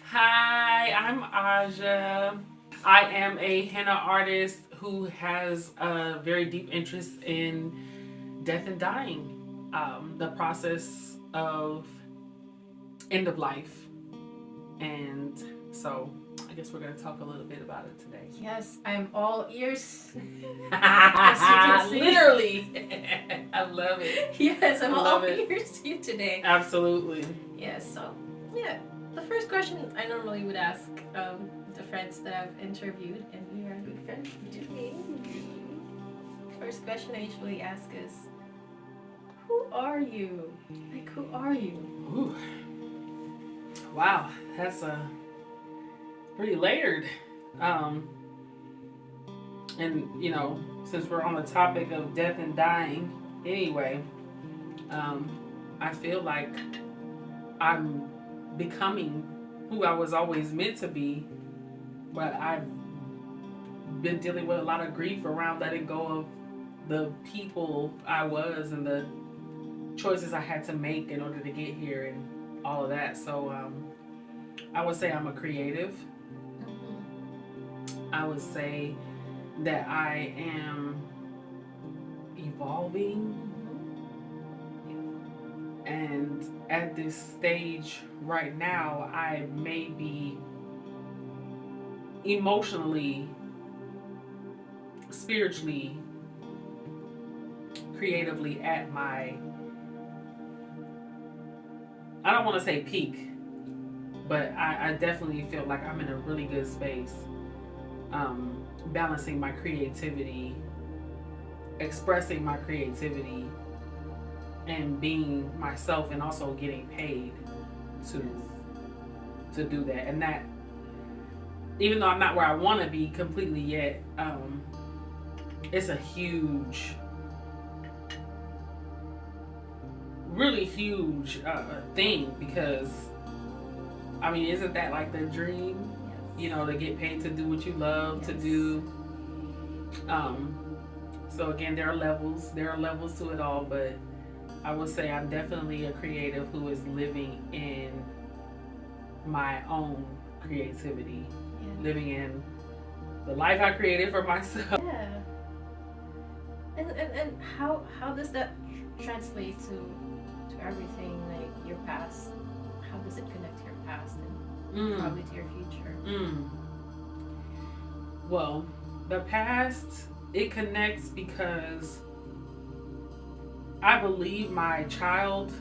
Hi, I'm Aja. I am a henna artist who has a very deep interest in death and dying, the process of end of life. And so I guess we're going to talk a little bit about it today. Yes, I'm all ears. As you can see. Literally. I love it. Yes, I'm I all love it. ears to you today. Absolutely. Yes, so yeah. The first question I normally would ask the friends that I've interviewed, and you are a good friend today. First question I usually ask is, who are you? Like, who are you? Ooh. Wow, that's pretty layered. Um, and since we're on the topic of death and dying, anyway, um, I feel like I'm becoming who I was always meant to be, but I've been dealing with a lot of grief around letting go of the people I was and the choices I had to make in order to get here and all of that. So I would say I'm a creative. I would say that I am evolving, and at this stage right now, I may be emotionally, spiritually, creatively at my, I don't want to say peak, but I definitely feel like I'm in a really good space, balancing my creativity, expressing my creativity, and being myself, and also getting paid to do that. And that, even though I'm not where I want to be completely yet, it's a huge, really huge thing, because I mean, isn't that like the dream? To get paid to do what you love to do. So again, there are levels. There are levels to it all, but I would say I'm definitely a creative who is living in my own creativity, living in the life I created for myself. Yeah. And how does that translate to everything, like your past? How does it connect to your past and probably to your future? Well, the past, it connects because I believe my child,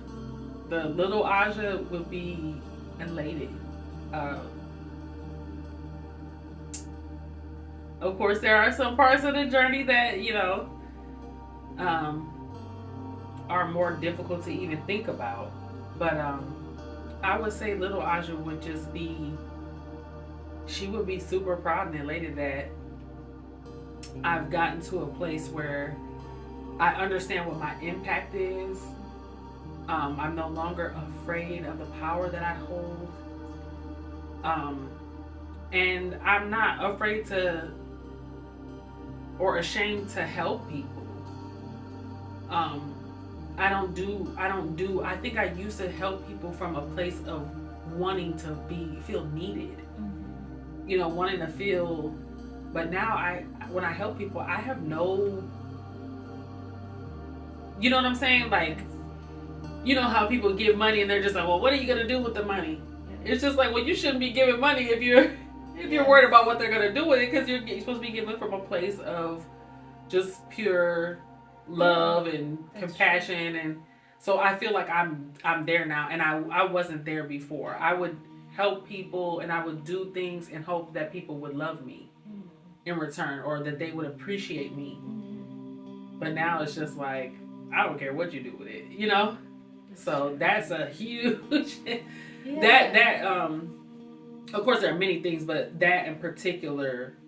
the little Aja, would be elated. Uh, of course, there are some parts of the journey that um, are more difficult to even think about. But I would say little Aja would just be, she would be super proud and elated that I've gotten to a place where I understand what my impact is. I'm no longer afraid of the power that I hold. Um, and I'm not afraid to, or ashamed to help people. Um, I think I used to help people from a place of wanting to feel needed. Wanting to feel, but now when I help people, I have no, you know what I'm saying? Like, how people give money and they're just like, well, what are you gonna do with the money? It's just like, well, you shouldn't be giving money if you're worried about what they're gonna do with it, because you're supposed to be giving from a place of just pure love and compassion. True. And so I feel like I'm there now, and I wasn't there before. I would help people and I would do things and hope that people would love me in return, or that they would appreciate me. But now it's just like, I don't care what you do with it. So that's a huge that of course there are many things, but that in particular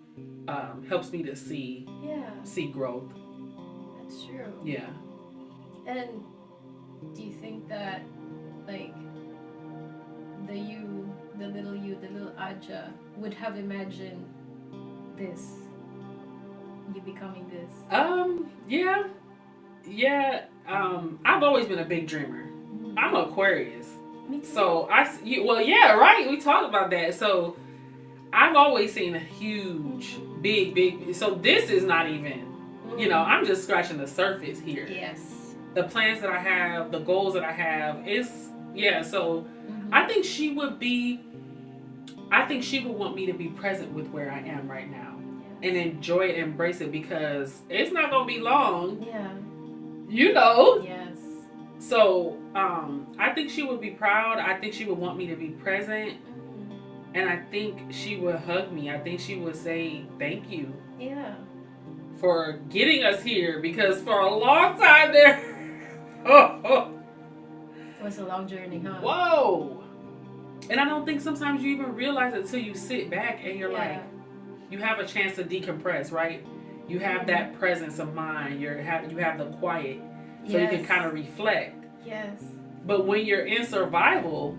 helps me to see growth. That's true. Yeah. And do you think that, like, the little Aja would have imagined this, you becoming this? Yeah. I've always been a big dreamer. I'm Aquarius, Me too. So well, yeah, right. We talked about that. So I've always seen a huge, big. So this is not even. I'm just scratching the surface here. Yes. The plans that I have, the goals that I have, So I think she would want me to be present with where I am right now. And enjoy it, embrace it, because it's not gonna be long. Yeah. Yes. So, I think she would be proud. I think she would want me to be present. And I think she would hug me. I think she would say thank you. Yeah. For getting us here, because for a long time there. It was a long journey, huh? Whoa. And I don't think sometimes you even realize it until you sit back and you're like, you have a chance to decompress, right? You have that presence of mind. You have the quiet, so you can kind of reflect. Yes. But when you're in survival,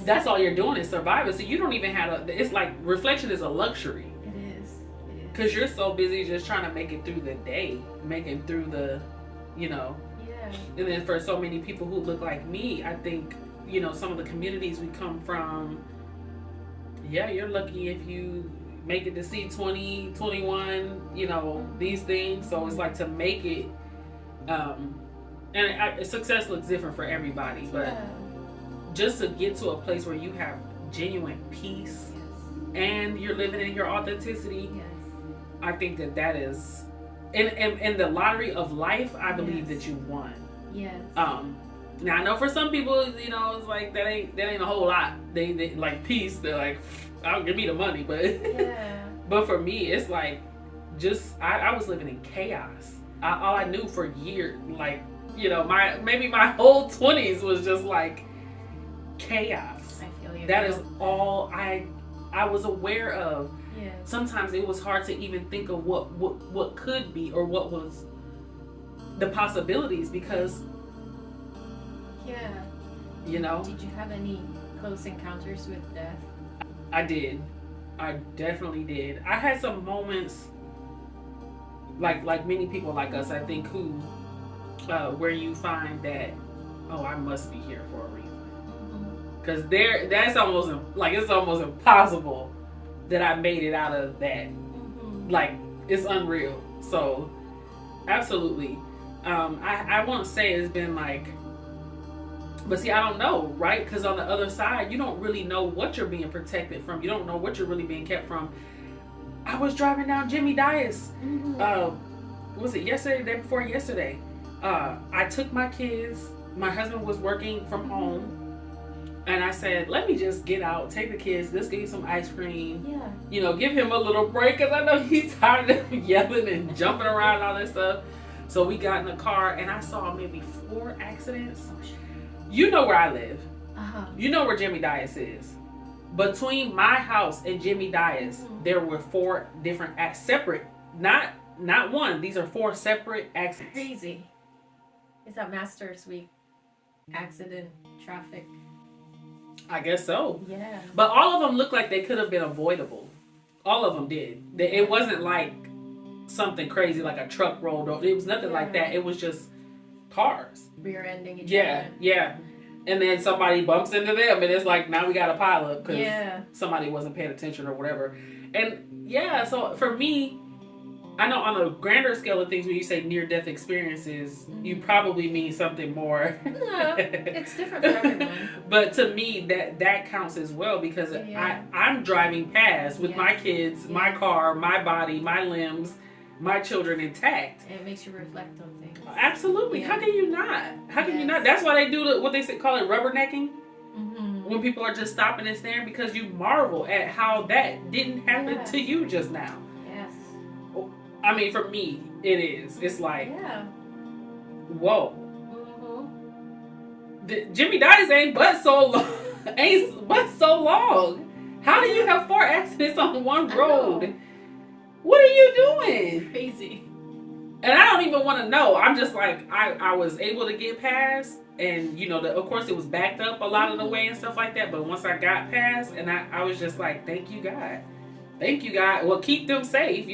that's all you're doing is surviving. So you don't even have it's like reflection is a luxury. It is. Because you're so busy just trying to make it through the day, making through the, Yeah. And then for so many people who look like me, I think, some of the communities we come from, you're lucky if you make it to see 20, 21, these things. So it's like to make it, and success looks different for everybody, but just to get to a place where you have genuine peace and you're living in your authenticity, I think that is, in the lottery of life, I believe that you won. Yes. Now I know for some people, it's like that ain't a whole lot. They like peace. They're like, I'll give me the money, but but for me, it's like just I was living in chaos. All I knew for years, like my whole 20s was just like chaos. I feel you. That is all I was aware of. Yes. Sometimes it was hard to even think of what could be or what was the possibilities, because did you have any close encounters with death? I did. I definitely did. I had some moments like many people like us, I think, who where you find that, I must be here for a reason, because it's almost impossible that I made it out of that. Like, it's unreal. So absolutely. I won't say it's been like, but see, I don't know, right? Because on the other side, you don't really know what you're being protected from. You don't know what you're really being kept from. I was driving down Jimmy Dias. Was it yesterday? The day before yesterday? I took my kids. My husband was working from home, and I said, "Let me just get out, take the kids. Let's get you some ice cream. Give him a little break, because I know he's tired of yelling and jumping around and all this stuff." So we got in the car, and I saw maybe 4 accidents. You know where I live. You know where Jimmy Dias is. Between my house and Jimmy Dias, there were 4 different separate, not one. These are 4 separate accidents. Crazy. Is that Masters Week accident traffic? I guess so. Yeah. But all of them looked like they could have been avoidable. All of them did. It wasn't like something crazy like a truck rolled over. It was nothing like that. It was just cars rear-ending each other. Yeah. And then somebody bumps into them, and it's like, now we got a pile up because somebody wasn't paying attention or whatever. And so for me, I know on a grander scale of things, when you say near-death experiences, you probably mean something more. No, it's different for everyone. But to me, that counts as well, because I'm driving past with my kids, my car, my body, my limbs, my children intact. And it makes you reflect on things. Absolutely. How can you not? How can you not? That's why they do what they call it rubbernecking. When people are just stopping and staring, because you marvel at how that didn't happen to you just now. Yes. I mean, for me, it is. It's like, whoa. Jimmy Dias ain't but so long. How do you have 4 accidents on one road? What are you doing? Crazy. And I don't even want to know. I'm just like, I was able to get past, and of course it was backed up a lot of the way and stuff like that. But once I got past, and I was just like, thank you, God. Well, keep them safe,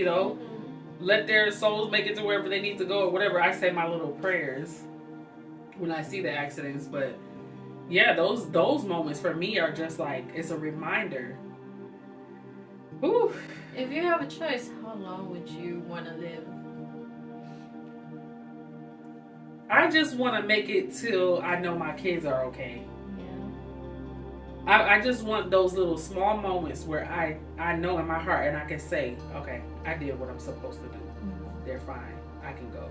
let their souls make it to wherever they need to go or whatever. I say my little prayers when I see the accidents, but yeah, those moments for me are just like, it's a reminder. Whew. If you have a choice, how long would you want to live? I just want to make it till I know my kids are okay. Yeah. I just want those little small moments where I know in my heart and I can say, okay, I did what I'm supposed to do. Mm-hmm. They're fine. I can go.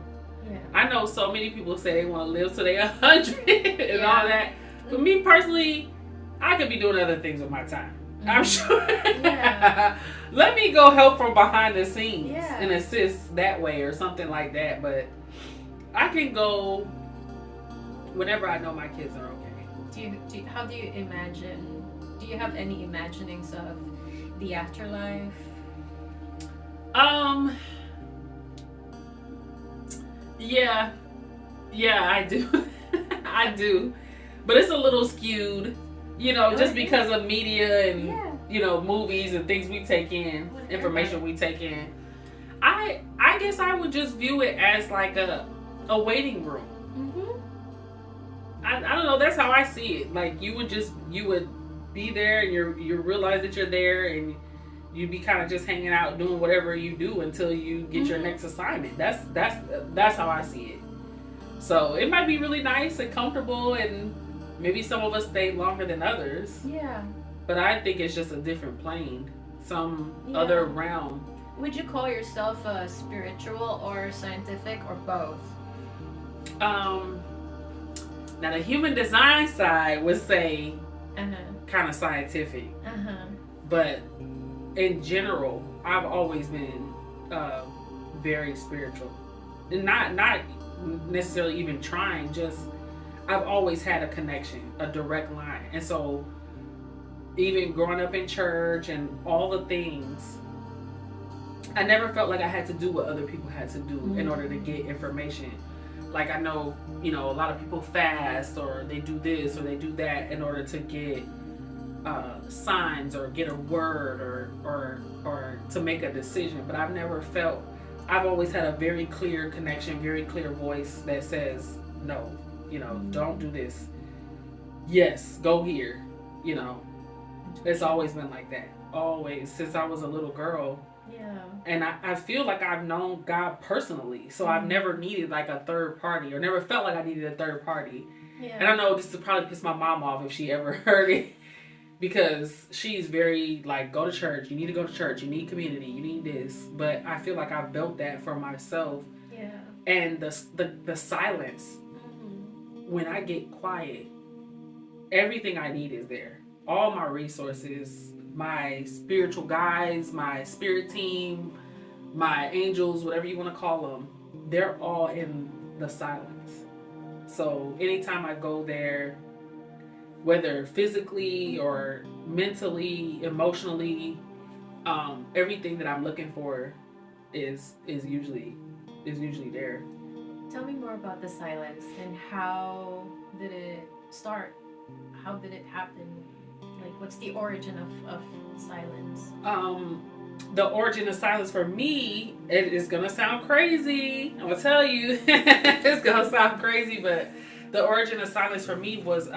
Yeah. I know so many people say they want to live till they're 100 and all that. But Mm-hmm. me personally, I could be doing other things with my time. Mm-hmm. I'm sure. Yeah. Let me go help from behind the scenes Yeah. and assist that way or something like that. But I can go whenever I know my kids are okay. How do you imagine? Do you have any imaginings of the afterlife? Yeah, I do. I do, but it's a little skewed, just because of media and movies and things we take in, information we take in. I guess I would just view it as like a waiting room. Mm-hmm. I don't know. That's how I see it. Like you would be there and you realize that you're there and you'd be kind of just hanging out doing whatever you do until you get your next assignment. That's how I see it. So it might be really nice and comfortable, and maybe some of us stay longer than others. Yeah. But I think it's just a different plane, some other realm. Would you call yourself spiritual or scientific or both? Now the human design side would say kind of scientific, but in general, I've always been very spiritual, and not necessarily even trying. Just I've always had a connection, a direct line, and so even growing up in church and all the things, I never felt like I had to do what other people had to do in order to get information. Like I know, a lot of people fast or they do this or they do that in order to get signs or get a word or to make a decision. But I've always had a very clear connection, very clear voice that says, no, don't do this. Yes, go here. It's always been like that. Always, since I was a little girl. Yeah. And I feel like I've known God personally. So I've never needed like a third party or never felt like I needed a third party. Yeah. And I know this would probably piss my mom off if she ever heard it. Because she's very like, go to church. You need to go to church. You need community. You need this. But I feel like I've built that for myself. Yeah. And the silence, when I get quiet, everything I need is there. All my resources, my spiritual guides, my spirit team, my angels, whatever you want to call them, they're all in the silence. So anytime I go there, whether physically or mentally, emotionally, everything that I'm looking for is usually there. Tell me more about the silence and how did it start? How did it happen? Like, what's the origin of silence? The origin of silence for me, it is gonna sound crazy. I'm gonna tell you, it's gonna sound crazy, but the origin of silence for me was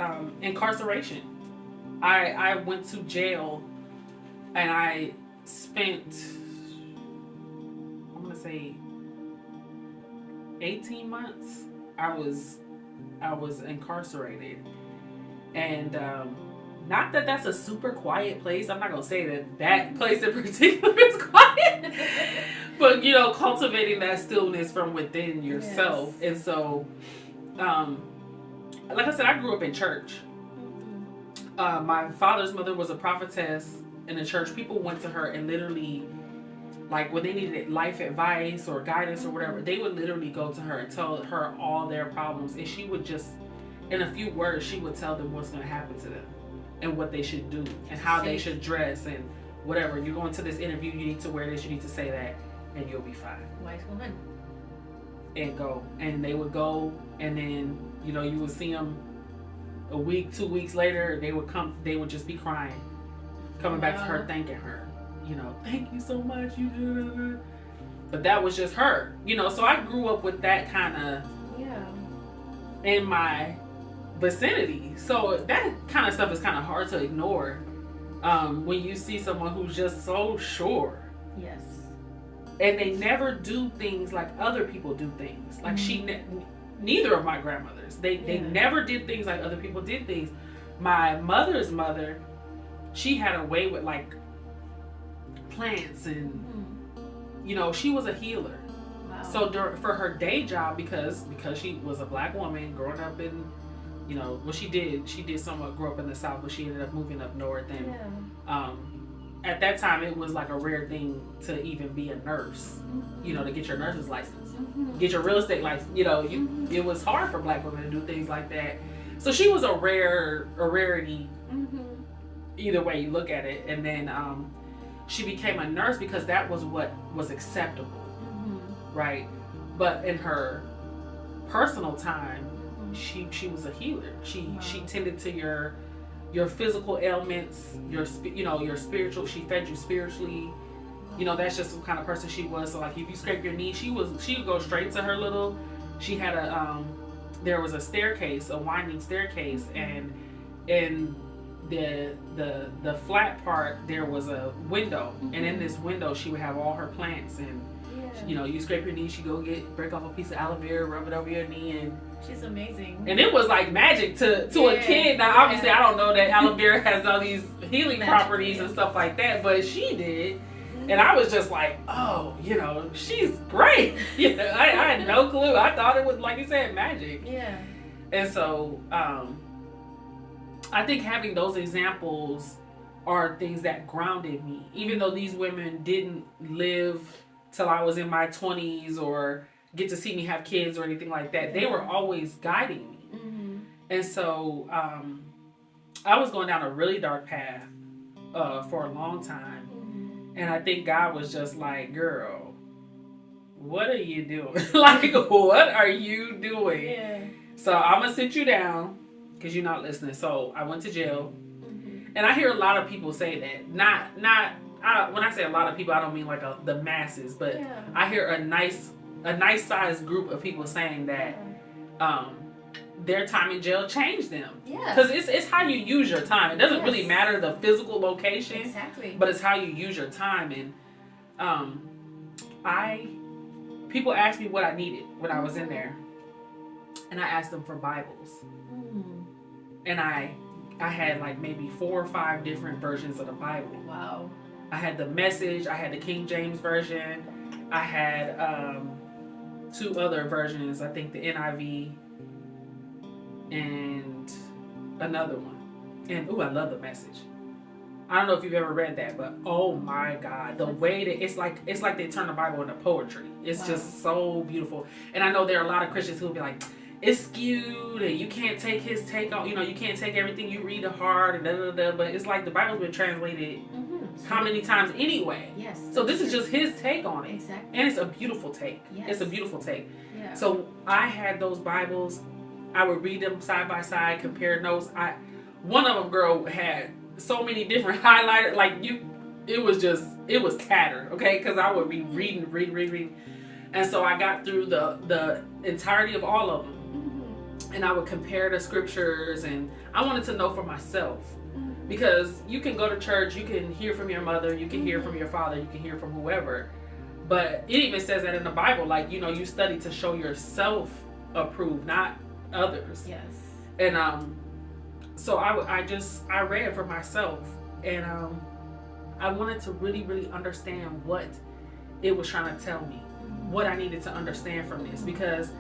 incarceration. I went to jail and I spent, I'm gonna say 18 months. I was incarcerated, and not that that's a super quiet place. I'm not gonna say that place in particular is quiet, but cultivating that stillness from within yourself. Yes. And so, like I said, I grew up in church. My father's mother was a prophetess in the church. People went to her and literally, like when they needed life advice or guidance or whatever, they would literally go to her and tell her all their problems, and she would just, in a few words, she would tell them what's going to happen to them and what they should do and how they should dress and whatever. You're going to this interview, you need to wear this, you need to say that, and you'll be fine. Wise woman. And go. And they would go, and then, you would see them a week, 2 weeks later, they would just be crying, coming back to her, thanking her. Thank you so much. But that was just her. So I grew up with that kind of in my vicinity. So that kind of stuff is kind of hard to ignore when you see someone who's just so sure. Yes. And they never do things like other people do things. Like neither of my grandmothers, they never did things like other people did things. My mother's mother, she had a way with like plants and you know, she was a healer. Wow. So for her day job, because she was a black woman growing up in, you know, well she did somewhat grow up in the South, but she ended up moving up north. And at that time it was like a rare thing to even be a nurse, you know, to get your nurse's license, get your real estate license, you know, it was hard for black women to do things like that. So she was a rarity, either way you look at it. And then she became a nurse because that was what was acceptable, right? But in her personal time, she was a healer. She tended to your physical ailments, your spiritual. She fed you spiritually. You know, that's just the kind of person she was. So like if you scrape your knee, she would go straight to her little. She had there was a staircase, a winding staircase, and in the flat part there was a window, and in this window she would have all her plants, and you know, you scrape your knee, she go break off a piece of aloe vera, rub it over your knee, and she's amazing. And it was like magic to a kid. Now obviously I don't know that aloe vera has all these healing properties and stuff like that, but she did. And I was just like, oh, you know, she's great. You know, I had no clue. I thought it was, like you said, magic. Yeah. And so I think having those examples are things that grounded me. Even though these women didn't live till I was in my 20s or get to see me have kids or anything like that, they were always guiding me. And so I was going down a really dark path for a long time. And I think God was just like, girl, what are you doing? Like, what are you doing? Yeah. So I'm going to sit you down because you're not listening. So I went to jail. And I hear a lot of people say that. When I say a lot of people, I don't mean like the masses, but I hear a nice sized group of people saying that their time in jail changed them. Yeah. Because it's how you use your time. It doesn't really matter the physical location. Exactly. But it's how you use your time. And people asked me what I needed when I was in there. And I asked them for Bibles. And I had like maybe 4 or 5 different versions of the Bible. Wow. I had the Message. I had the King James Version. I had 2 other versions. I think the NIV and another one. And I love the Message. I don't know if you've ever read that, but oh my God, the way that it's like they turn the Bible into poetry. It's just so beautiful. And I know there are a lot of Christians who will be like, it's skewed and you can't take his take on, you know, you can't take everything you read to heart and da da da. But it's like the Bible's been translated how many times anyway? Yes. So this is just his take on it. Exactly. And it's a beautiful take. Yes. It's a beautiful take. Yeah. So I had those Bibles. I would read them side by side, compare notes. One of them, girl, had so many different highlighters. Like it was tattered, okay? Because I would be reading. And so I got through the entirety of all of them. And I would compare the scriptures, and I wanted to know for myself. Because you can go to church, you can hear from your mother, you can hear from your father, you can hear from whoever. But it even says that in the Bible, like, you know, you study to show yourself approved, not others. Yes. And so I read for myself, and I wanted to really, really understand what it was trying to tell me, what I needed to understand from this, because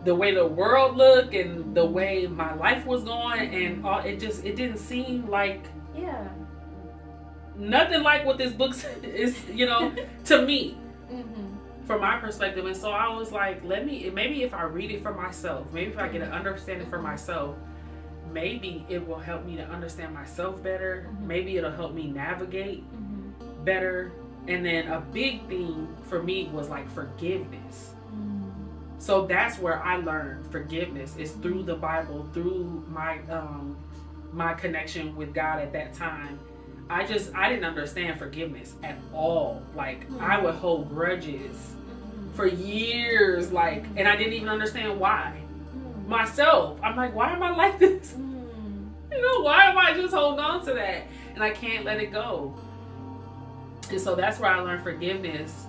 the way the world looked and the way my life was going and all, it didn't seem like nothing like what this book is, you know, to me. From my perspective. And so I was like, maybe if I read it for myself, maybe if I get an understanding for myself, maybe it will help me to understand myself better. Maybe it'll help me navigate better. And then a big thing for me was like forgiveness. So that's where I learned forgiveness, is through the Bible, through my connection with God at that time. I didn't understand forgiveness at all. Like I would hold grudges for years, like, and I didn't even understand why. myself. I'm like, why am I like this? You know, why am I just holding on to that? And I can't let it go. And so that's where I learned forgiveness.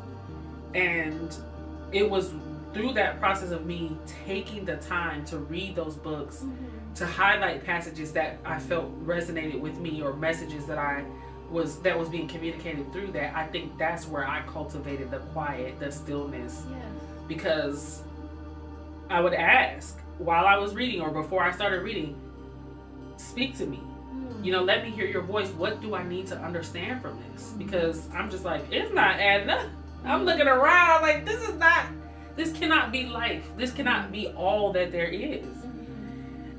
And it was through that process of me taking the time to read those books, to highlight passages that I felt resonated with me, or messages that was being communicated through that. I think that's where I cultivated the quiet, the stillness. Yes. Because I would ask while I was reading or before I started reading, speak to me. You know, let me hear your voice. What do I need to understand from this? Because I'm just like, it's not adding up. I'm looking around like, this cannot be life. This cannot be all that there is.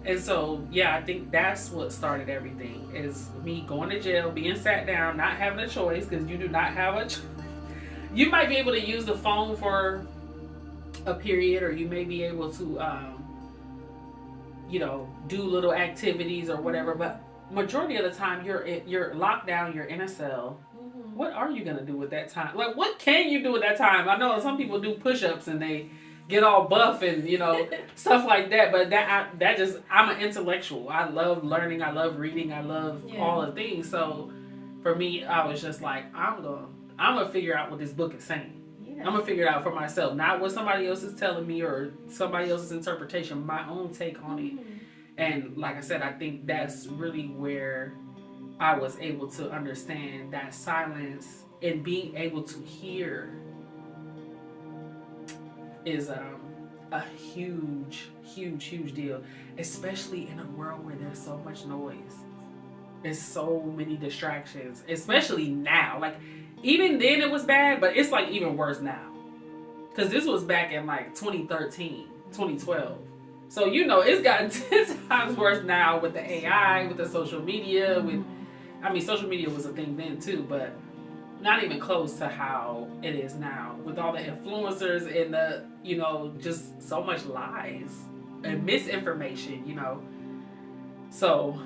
And so, yeah, I think that's what started everything, is me going to jail, being sat down, not having a choice, because you do not have a choice. You might be able to use the phone for a period, or you may be able to, you know, do little activities or whatever, but majority of the time you're locked down, you're in a cell. What are you going to do with that time? Like, what can you do with that time? I know some people do push-ups and they get all buff and, you know, stuff like that, but I'm an intellectual. I love learning, I love reading, I love all the things. So for me, I was just like, I'm gonna figure out what this book is saying. I'm gonna figure it out for myself, not what somebody else is telling me or somebody else's interpretation, my own take on it. And like I said, I think that's really where I was able to understand that silence and being able to hear is a huge deal, especially in a world where there's so much noise. There's so many distractions, especially now. Like, even then it was bad, but it's like even worse now. Because this was back in like 2013, 2012. So, you know, it's gotten 10 times worse now with the AI, with the social media, social media was a thing then too, but not even close to how it is now, with all the influencers and the, you know, just so much lies and misinformation, you know. So,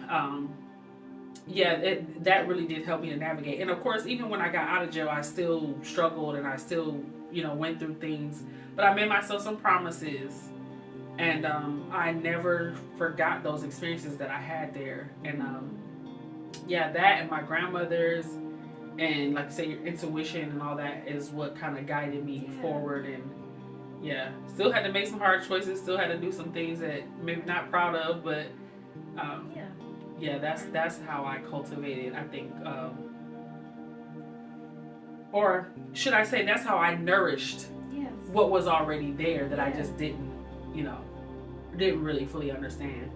that really did help me to navigate. And of course, even when I got out of jail, I still struggled and I still, you know, went through things, but I made myself some promises. And I never forgot those experiences that I had there. And that and my grandmother's, and like I say, your intuition and all that is what kind of guided me forward. And still had to make some hard choices, still had to do some things that maybe not proud of, but that's how I cultivated, I think, or should I say, that's how I nourished what was already there that I just didn't really fully understand.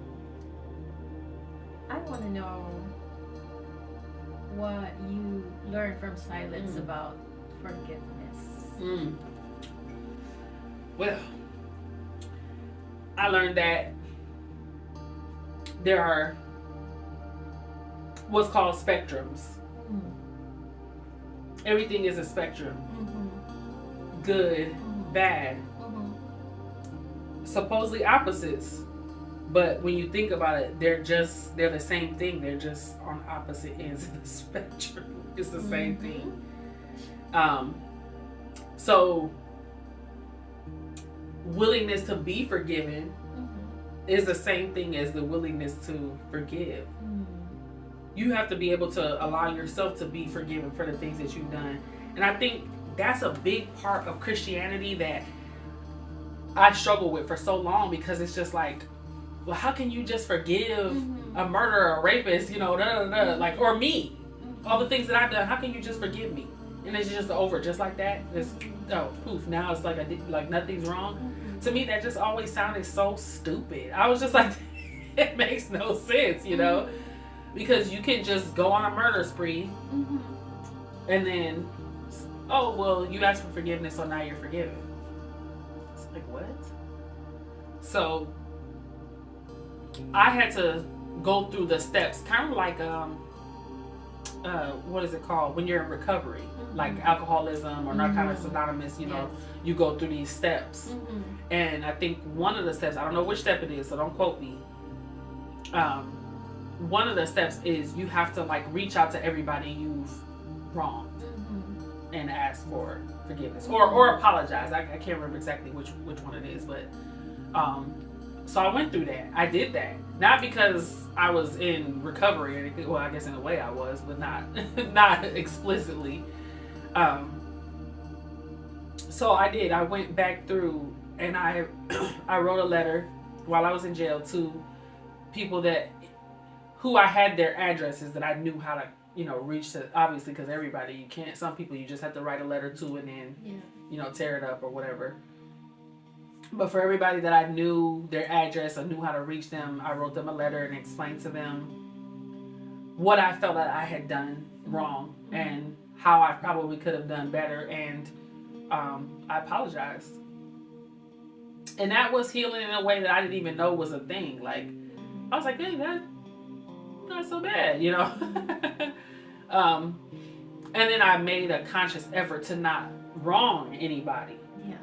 I want to know what you learned from silence about forgiveness. Well, I learned that there are what's called spectrums. Everything is a spectrum. Good, bad. Supposedly opposites, but when you think about it, they're the same thing. They're just on opposite ends of the spectrum. It's the same thing. So willingness to be forgiven is the same thing as the willingness to forgive. You have to be able to allow yourself to be forgiven for the things that you've done. And I think that's a big part of Christianity that I struggle with for so long, because it's just like, well, how can you just forgive a murderer, a rapist, you know, like, or me, all the things that I've done, how can you just forgive me? And it's just over, just like that. It's, poof, now it's like nothing's wrong. To me, that just always sounded so stupid. I was just like, it makes no sense, you know, because you can just go on a murder spree and then, oh, well, you asked for forgiveness, so now you're forgiven. Like, what? So I had to go through the steps, kind of like what is it called when you're in recovery, like alcoholism or Narcotics Anonymous, you know, you go through these steps. And I think one of the steps, I don't know which step it is, so don't quote me, one of the steps is you have to like reach out to everybody you've wronged and ask for forgiveness or apologize. I can't remember exactly which one it is, but So I went through that. I did that. Not because I was in recovery or anything. Well, I guess in a way I was, but not not explicitly. Um, so I did. I went back through and I I wrote a letter while I was in jail to people that who I had their addresses that I knew how to reach to, obviously, because everybody, you can't, some people you just have to write a letter to and then tear it up or whatever. But for everybody that I knew their address, I knew how to reach them, I wrote them a letter and explained to them what I felt that I had done wrong and how I probably could have done better, and I apologized. And that was healing in a way that I didn't even know was a thing. Like, I was like, dang, that's not so bad, and then I made a conscious effort to not wrong anybody. Yeah.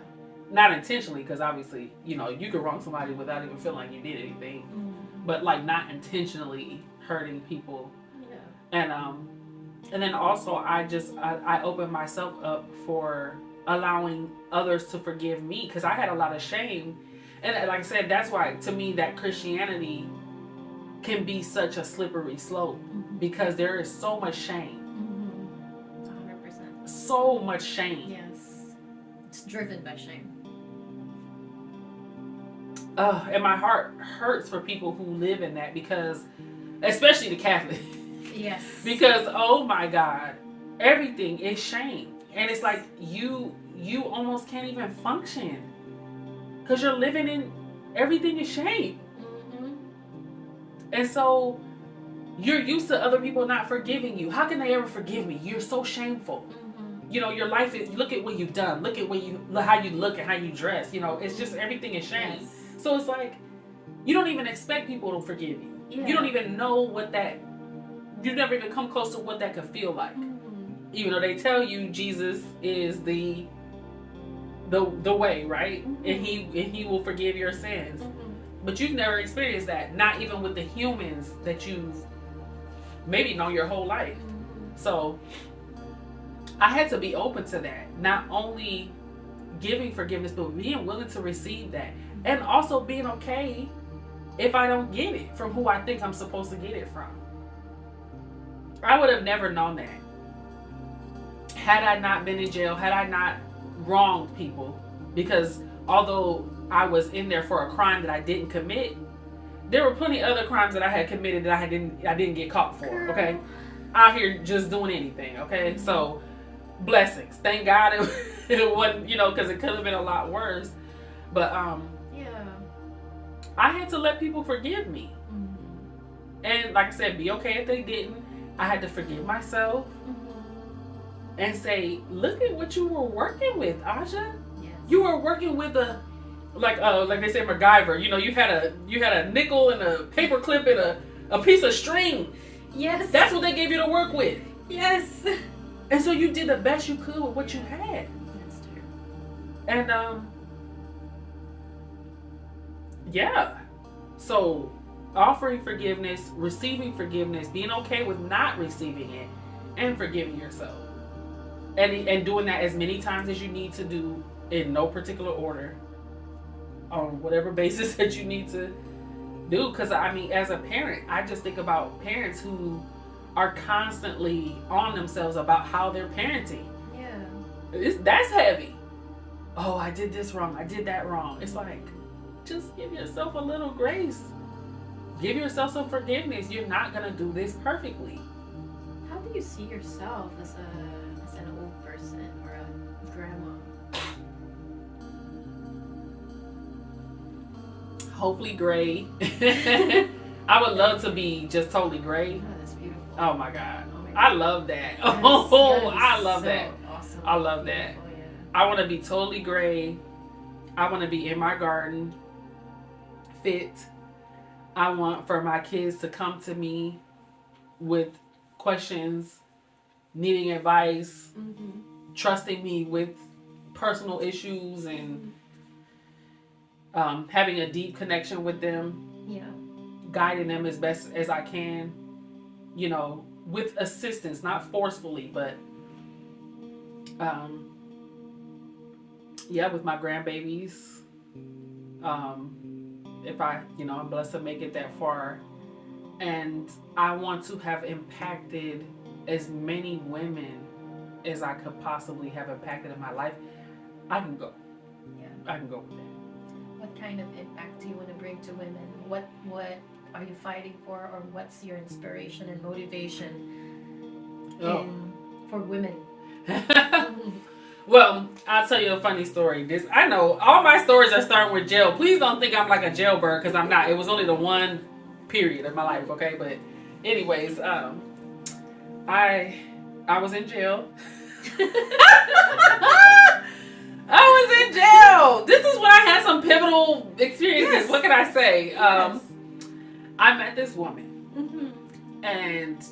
Not intentionally, because obviously, you could wrong somebody without even feeling like you did anything. Mm-hmm. But like not intentionally hurting people. Yeah. And then also I opened myself up for allowing others to forgive me, because I had a lot of shame. And like I said, that's why to me that Christianity can be such a slippery slope, because there is so much shame. 100%. So much shame. Yes. It's driven by shame. And my heart hurts for people who live in that, because, especially the Catholic. Yes. Because, oh my God, everything is shame. And it's like you almost can't even function, because you're living in, everything is shame. And so you're used to other people not forgiving you. How can they ever forgive me? You're so shameful. Your life is, look at what you've done. Look at how you look and how you dress. It's just, everything is shame. Yes. So it's like, you don't even expect people to forgive you. Yeah. You don't even know you never even come close to what that could feel like. Even though they tell you Jesus is the way, right? And he will forgive your sins. But you've never experienced that, not even with the humans that you've maybe known your whole life. So I had to be open to that. Not only giving forgiveness, but being willing to receive that. And also being okay if I don't get it from who I think I'm supposed to get it from. I would have never known that had I not been in jail, had I not wronged people. Because although I was in there for a crime that I didn't commit, there were plenty of other crimes that I had committed that I didn't get caught for. Okay, out here just doing anything. Okay, so blessings. Thank God it wasn't, because it could have been a lot worse. But I had to let people forgive me, and like I said, be okay if they didn't. I had to forgive myself and say, look at what you were working with, Aja. Yes. You were working with like they say MacGyver, you had a nickel and a paper clip and a piece of string. Yes. That's what they gave you to work with. Yes. And so you did the best you could with what you had. That's true. And so offering forgiveness, receiving forgiveness, being okay with not receiving it, and forgiving yourself. And doing that as many times as you need to do, in no particular order, on whatever basis that you need to do. Because as a parent, I just think about parents who are constantly on themselves about how they're parenting. Yeah. That's heavy. Oh, I did this wrong. I did that wrong. It's like, just give yourself a little grace. Give yourself some forgiveness. You're not going to do this perfectly. How do you see yourself as an old person or a grandma? Hopefully gray. I would love to be just totally gray. Oh, that's beautiful. Oh my God. I love that. I love that. Awesome. I love that. Oh, yeah. I want to be totally gray. I want to be in my garden, fit. I want for my kids to come to me with questions, needing advice, trusting me with personal issues, and having a deep connection with them. Yeah. Guiding them as best as I can, with assistance, not forcefully, but with my grandbabies. if I'm blessed to make it that far, and I want to have impacted as many women as I could possibly have impacted in my life, I can go. Yeah. I can go with that. What kind of impact do you want to bring to women? What are you fighting for, or what's your inspiration and motivation for women? Well, I'll tell you a funny story. I know all my stories are starting with jail. Please don't think I'm like a jailbird, because I'm not. It was only the one period of my life, okay? But anyways, I was in jail. I was in jail. This is when I had some pivotal experiences. Yes. What can I say? Yes. I met this woman, and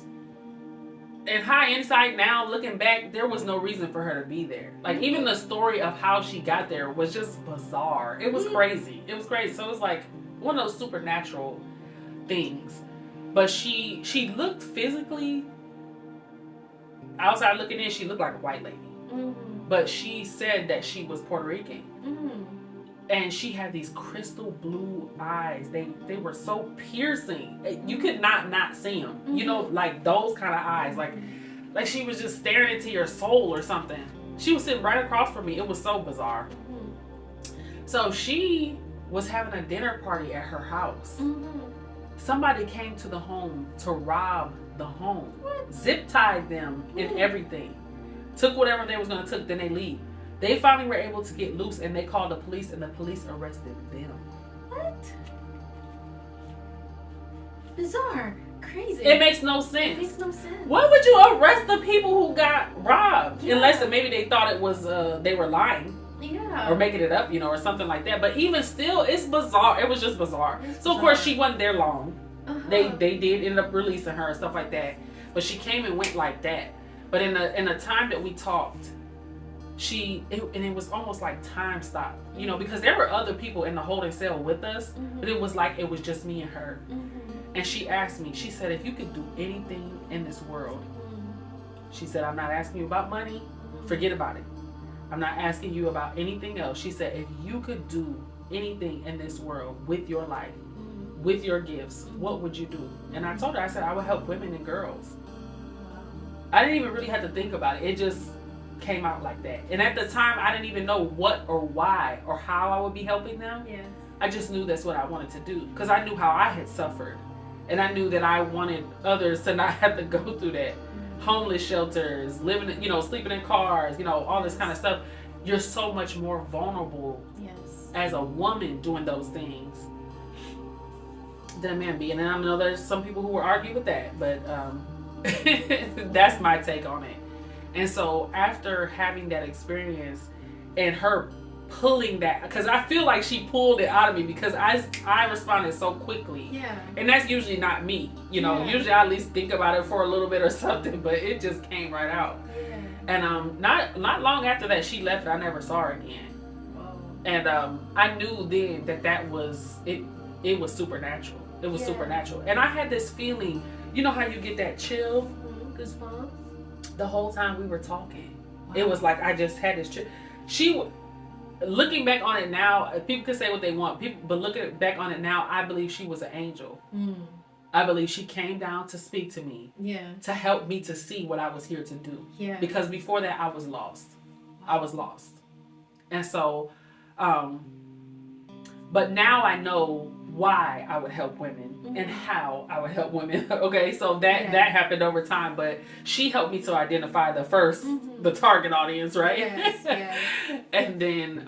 in hindsight now, looking back, there was no reason for her to be there. Like, even the story of how she got there was just bizarre. It was crazy. It was crazy. So it was like one of those supernatural things. But she looked physically, outside looking in, she looked like a white lady. But she said that she was Puerto Rican. And she had these crystal blue eyes. They were so piercing. You could not see them. You know, like those kind of eyes. Like she was just staring into your soul or something. She was sitting right across from me. It was so bizarre. So she was having a dinner party at her house. Somebody came to the home to rob the home. Zip tied them and everything. Took whatever they was going to take, then they leave. They finally were able to get loose, and they called the police, and the police arrested them. What? Bizarre. Crazy. It makes no sense. It makes no sense. Why would you arrest the people who got robbed? Yeah. Unless maybe they thought it was, they were lying. Yeah. Or making it up, or something like that. But even still, it's bizarre. It was just bizarre. So, of course, she wasn't there long. They did end up releasing her and stuff like that. But she came and went like that. But in the time that we talked, it was almost like time stopped, because there were other people in the holding cell with us, but it was like it was just me and her. And she asked me, she said, if you could do anything in this world, she said, I'm not asking you about money, forget about it. I'm not asking you about anything else. She said, if you could do anything in this world with your life, with your gifts, what would you do? And I told her, I said, I would help women and girls. I didn't even really have to think about it. It just came out like that. And at the time, I didn't even know what or why or how I would be helping them. Yeah. I just knew that's what I wanted to do, because I knew how I had suffered. And I knew that I wanted others to not have to go through that. Homeless shelters, living, sleeping in cars, all this kind of stuff. You're so much more vulnerable as a woman doing those things than a man being. And I know there's some people who will argue with that, but that's my take on it. And so after having that experience and her pulling that, because I feel like she pulled it out of me, because I responded so quickly. Yeah. And that's usually not me. Usually I at least think about it for a little bit or something, but it just came right out. Yeah. And not long after that, she left. I never saw her again. Whoa. And I knew then that was it. It was supernatural. It was supernatural. And I had this feeling, how you get that chill? Goosebumps. The whole time we were talking. Wow. It was like I just had this chill. Looking back on it now, people can say what they want, but looking back on it now, I believe she was an angel. I believe she came down to speak to me. Yeah. To help me to see what I was here to do. Yeah. Because before that, I was lost. I was lost. And so, but now I know why I would help women and how I would help women. Okay, so that happened over time, but she helped me to identify the target audience, right? Yes, yes. And then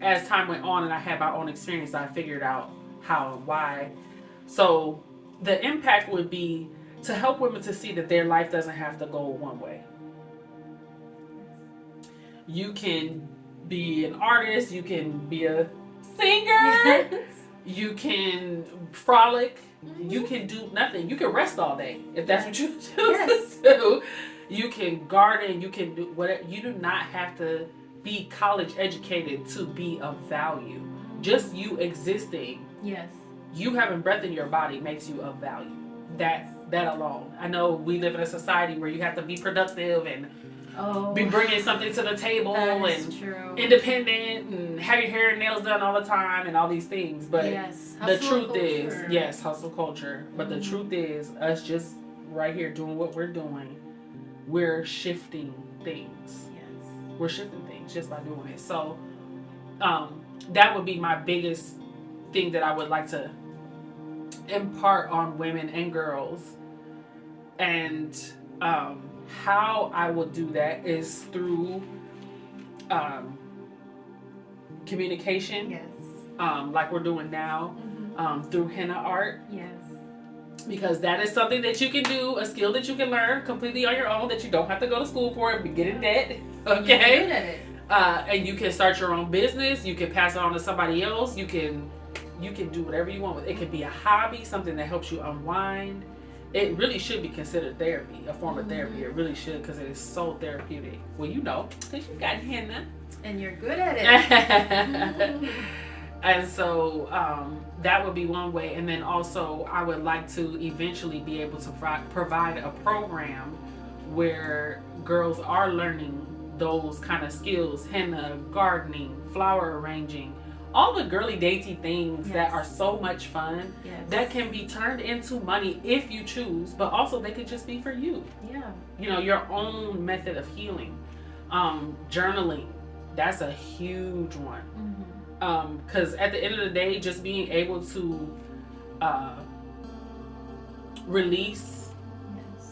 as time went on and I had my own experience, I figured out how and why. So the impact would be to help women to see that their life doesn't have to go one way. You can be an artist, you can be a singer, yes. You can frolic, you can do nothing. You can rest all day if that's what you choose to do. You can garden, you can do whatever. You do not have to be college educated to be of value. Just you existing. Yes. You having breath in your body makes you of value. That alone. I know we live in a society where you have to be productive and be bringing something to the table and true. independent and have your hair and nails done all the time and all these things. But the truth is, yes, hustle culture. But the truth is, us just right here doing what we're doing, we're shifting things. Yes. We're shifting things just by doing it. So that would be my biggest thing that I would like to impart on women and girls. And how I will do that is through communication. Yes. Like we're doing now. Through henna art. Yes. Because that is something that you can do, a skill that you can learn completely on your own, that you don't have to go to school for and get in debt. Okay? You're good at it. And you can start your own business. You can pass it on to somebody else. You can do whatever you want with it. It could be a hobby, something that helps you unwind. It really should be considered therapy, a form of therapy. It really should, because it is so therapeutic. Well, you know, because you got henna. And you're good at it. And so that would be one way. And then also I would like to eventually be able to provide a program where girls are learning those kind of skills, henna, gardening, flower arranging, all the girly dainty things that are so much fun that can be turned into money if you choose, but also they could just be for you. Yeah. You know, your own method of healing. Journaling, that's a huge one. Because at the end of the day, just being able to release,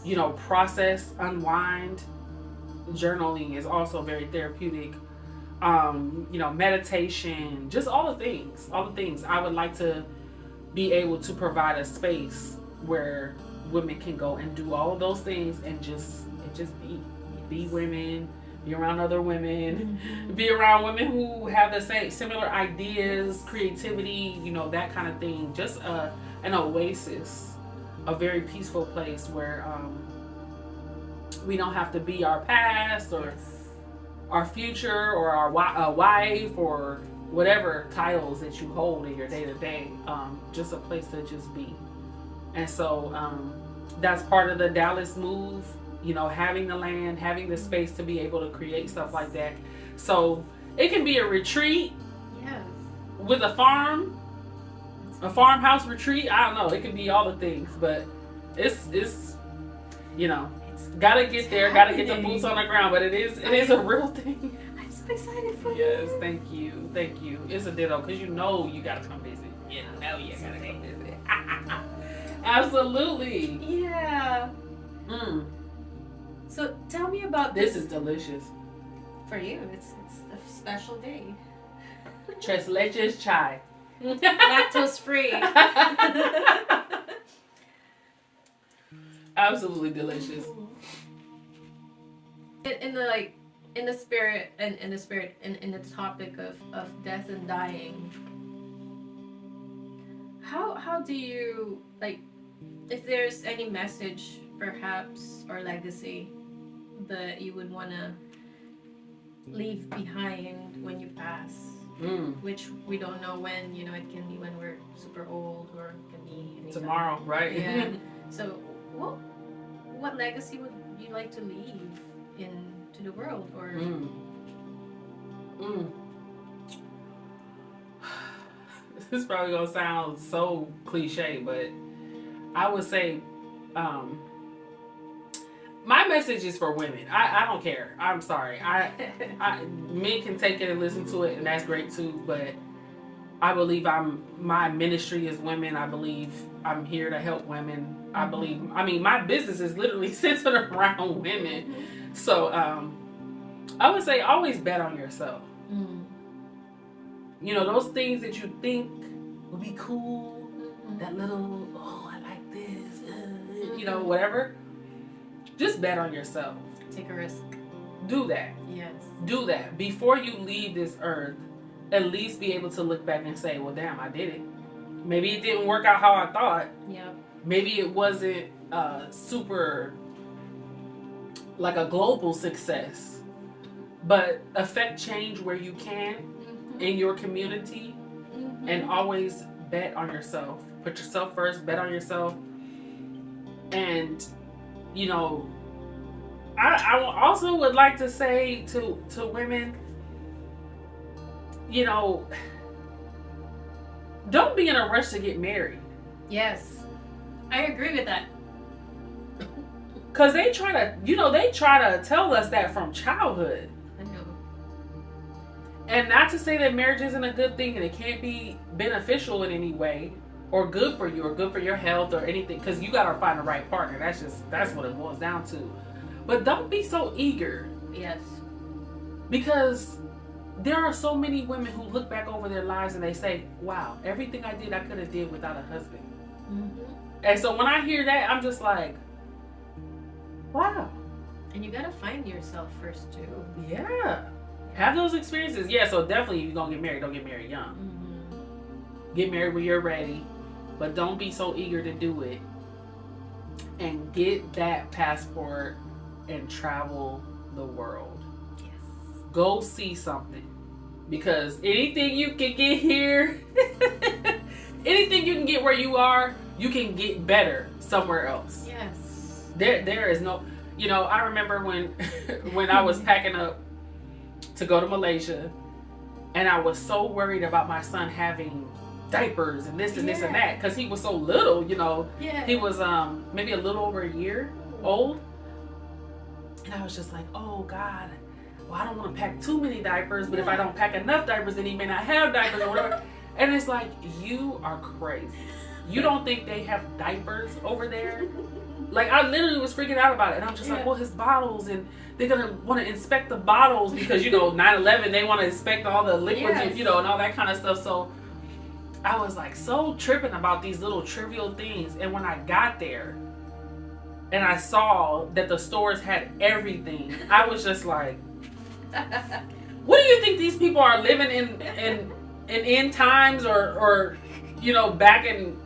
you know, process, unwind, journaling is also very therapeutic. You know, meditation, just all the things. I would like to be able to provide a space where women can go and do all of those things and just be women, be around other women, be around women who have the same similar ideas, creativity, you know, that kind of thing. Just an oasis, a very peaceful place where we don't have to be our past or our future or our wife or whatever titles that you hold in your day-to-day. Just a place to just be. And so that's part of the Dallas move, you know, having the land, having the space to be able to create stuff like that. So it can be a retreat with a farmhouse retreat. I don't know, it can be all the things, but it's you know, gotta get there, gotta get the boots on the ground, but it is a real thing. I'm so excited for you. Yes, thank you. It's a ditto, because you know you gotta come visit. You know you gotta come visit. Absolutely. Yeah. So tell me about this. This is delicious. For you, it's a special day. Tres leches chai. Lactose free. Absolutely delicious. In the spirit and in the topic of death and dying, how do you, like, if there's any message perhaps or legacy that you would want to leave behind when you pass, which we don't know when, you know, it can be when we're super old or it can be anytime. Tomorrow, right? Yeah. So what legacy would you like to leave into the world? Or this is probably gonna sound so cliche, but I would say my message is for women. I don't care. I'm sorry. Men can take it and listen to it, and that's great too. But I believe my ministry is women. I believe I'm here to help women. I mean, my business is literally centered around women. So I would say always bet on yourself. You know, those things that you think would be cool, that little, I like this, you know, whatever. Just bet on yourself. Take a risk. Do that. Yes. Do that. Before you leave this earth, at least be able to look back and say, well, damn, I did it. Maybe it didn't work out how I thought. Yeah. Maybe it wasn't super, like a global success. But affect change where you can in your community, and always bet on yourself. Put yourself first, bet on yourself. And, you know, I also would like to say to women, you know, don't be in a rush to get married. Yes, I agree with that. Because they try to tell us that from childhood. I know. And not to say that marriage isn't a good thing and it can't be beneficial in any way or good for you or good for your health or anything, because you got to find the right partner. That's what it boils down to. But don't be so eager. Yes. Because there are so many women who look back over their lives and they say, wow, everything I did, I could have did without a husband. Mm-hmm. And so when I hear that, I'm just like, wow. And you got to find yourself first, too. Yeah. Have those experiences. Yeah, so definitely if you're going to get married, don't get married young. Mm-hmm. Get married when you're ready. But don't be so eager to do it. And get that passport and travel the world. Yes. Go see something. Because anything you can get here, anything you can get where you are, you can get better somewhere else. Yes. There is no, I remember when I was packing up to go to Malaysia, and I was so worried about my son having diapers and this and this and that, because he was so little, Yeah. He was maybe a little over a year old. And I was just like, oh God, well, I don't want to pack too many diapers, but if I don't pack enough diapers, then he may not have diapers or whatever. And it's like, you are crazy. You don't think they have diapers over there? Like, I literally was freaking out about it. And I'm just like, well, his bottles, and they're going to want to inspect the bottles because, 9/11, they want to inspect all the liquids, and all that kind of stuff. So I was like so tripping about these little trivial things. And when I got there and I saw that the stores had everything, I was just like, what do you think these people are living in end times or back in?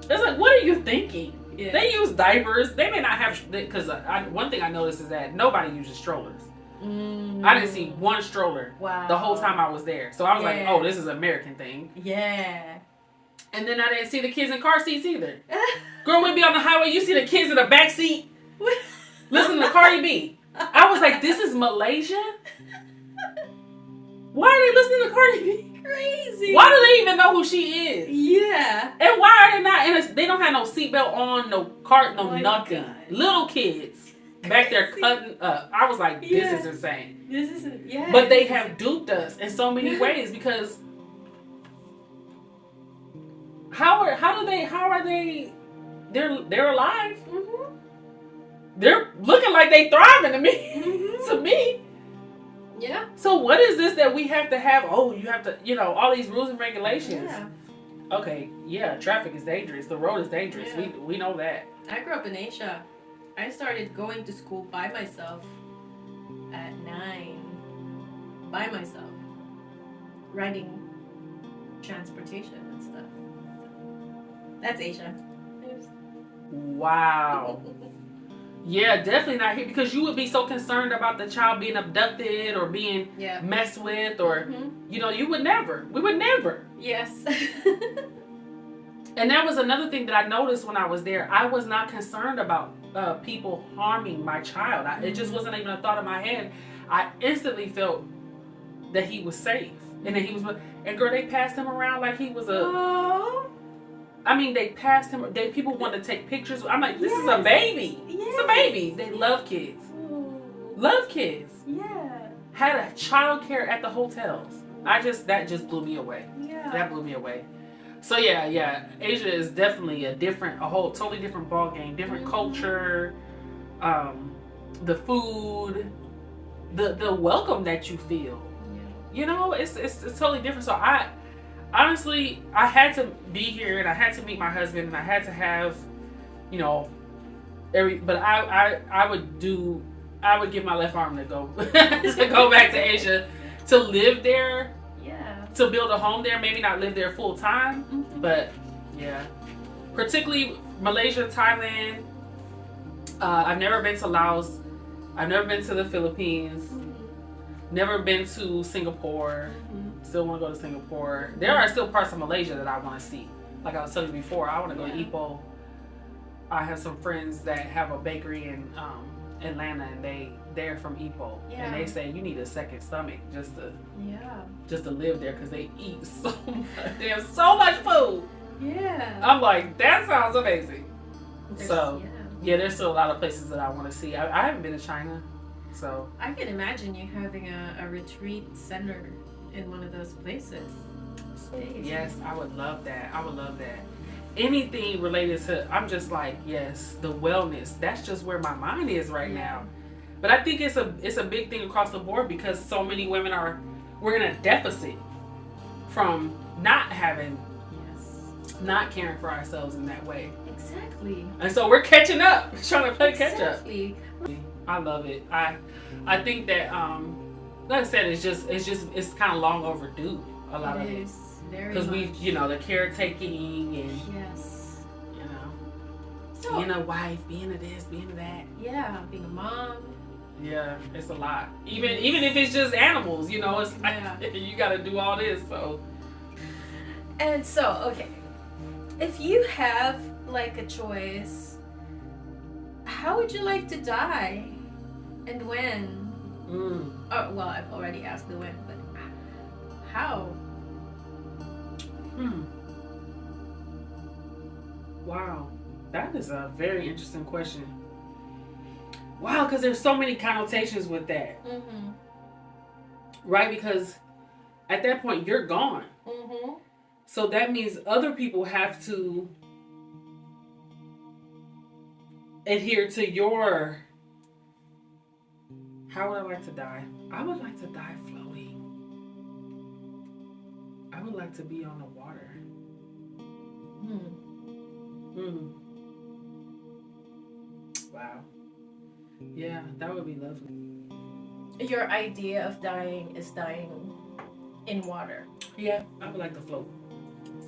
It's like, what are you thinking? Yeah. They use diapers. They may not have, because one thing I noticed is that nobody uses strollers. I didn't see one stroller the whole time I was there. So I was like, oh, this is an American thing. Yeah. And then I didn't see the kids in car seats either. Girl, we'd be on the highway, you see the kids in the back seat listening to Cardi B. I was like, this is Malaysia? Why are they listening to Cardi B? Crazy. Why do they even know who she is? Yeah. And why are they not they don't have no seatbelt on, no cart, no nothing. God. Little kids back there cutting up. I was like, this is insane. This isn't, But they have duped us in so many ways, because how are they they're alive. Mm-hmm. They're looking like they thriving to me. Mm-hmm. To me. Yeah. So what is this that we have to have? Oh, you have to, all these rules and regulations. Yeah. Okay, yeah, traffic is dangerous. The road is dangerous. Yeah. We know that. I grew up in Asia. I started going to school by myself at 9. By myself. Riding transportation and stuff. That's Asia. Wow. Yeah, definitely not here, because you would be so concerned about the child being abducted or being messed with, or we would never. Yes. And that was another thing that I noticed when I was there. I was not concerned about people harming my child. It just wasn't even a thought in my head. I instantly felt that he was safe, and that he was. And girl, they passed him around like he was a. Aww. I mean, they passed him. People wanted to take pictures. I'm like, this is a baby. Yes. It's a baby. They love kids. Ooh. Love kids. Yeah. Had a child care at the hotels. That just blew me away. Yeah. That blew me away. So yeah. Asia is definitely a whole totally different ball game, different culture. The food, the welcome that you feel. Yeah. It's totally different. So honestly, I had to be here, and I had to meet my husband, and I had to have, but I would give my left arm to go to go back to Asia, to live there, to build a home there. Maybe not live there full time, but yeah, particularly Malaysia, Thailand. I've never been to Laos. I've never been to the Philippines. Never been to Singapore. Still want to go to Singapore. There are still parts of Malaysia that I want to see. Like I was telling you before, I want to go to Ipoh. I have some friends that have a bakery Atlanta, and they're from Ipoh, Yeah. and they say you need a second stomach just Yeah. to live there because they eat so much. They have so much food. Yeah. I'm like, that sounds amazing. There's- So yeah. there's still a lot of places that I want to see. I haven't been to China, so I can imagine you having a retreat center in one of those places. yes, I would love that. I would love that. Anything related to, I'm just like, yes, the wellness. That's just where my mind is right now. But I think it's a big thing across the board because so many women we're in a deficit from not having, not caring for ourselves in that way. Exactly. And so we're catching up, trying to play catch up. Exactly. I love it. I think that like I said, it's kind of long overdue. A lot of it is very because we, much. the caretaking and Yes. So being a wife, being a this, being a that. yeah, being a mom. Yeah, it's a lot. Even if it's just animals, it's like Yeah. you got to do all this. So And so, okay, if you have like a choice, how would you like to die, and when? Oh, well, I've already asked the when, but how? Wow, that is a very interesting question. Wow, because there's so many connotations with that, Mm-hmm. right? Because at that point you're gone. Mm-hmm. So that means other people have to adhere to your. How would I like to die? I would like to die floating. I would like to be on the water. Wow. Yeah, that would be lovely. Your idea of dying is dying in water. Yeah, I would like to float.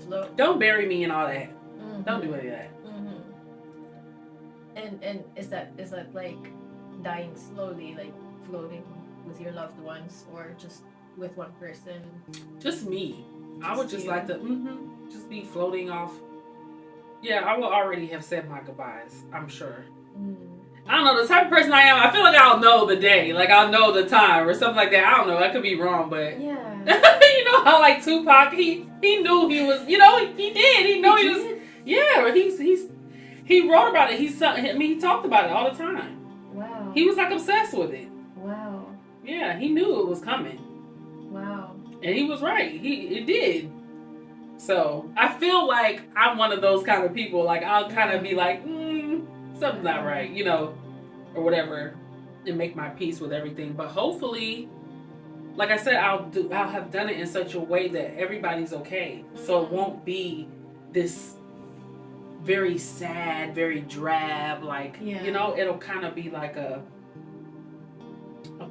Float. Don't bury me and all that. Mm-hmm. Don't do any of that. Mm-hmm. And is that like dying slowly, like floating with your loved ones, or just with one person? Just me. I would just you. like to just be floating off. Yeah, I will already have said my goodbyes, I'm sure. I don't know, the type of person I am, I feel like I'll know the day. Like I'll know the time or something like that. I don't know, I could be wrong, but Yeah. you know how like Tupac, he knew he was, he did. He knew he was. Yeah, he wrote about it. He talked about it all the time. Wow. He was like obsessed with it. Wow. Yeah, he knew it was coming. Wow. And he was right. It did. So I feel like I'm one of those kind of people. Like I'll kind of be like, something's not right, or whatever, and make my peace with everything. But hopefully, like I said, I'll have done it in such a way that everybody's okay. So it won't be this very sad, very drab, like it'll kind of be like a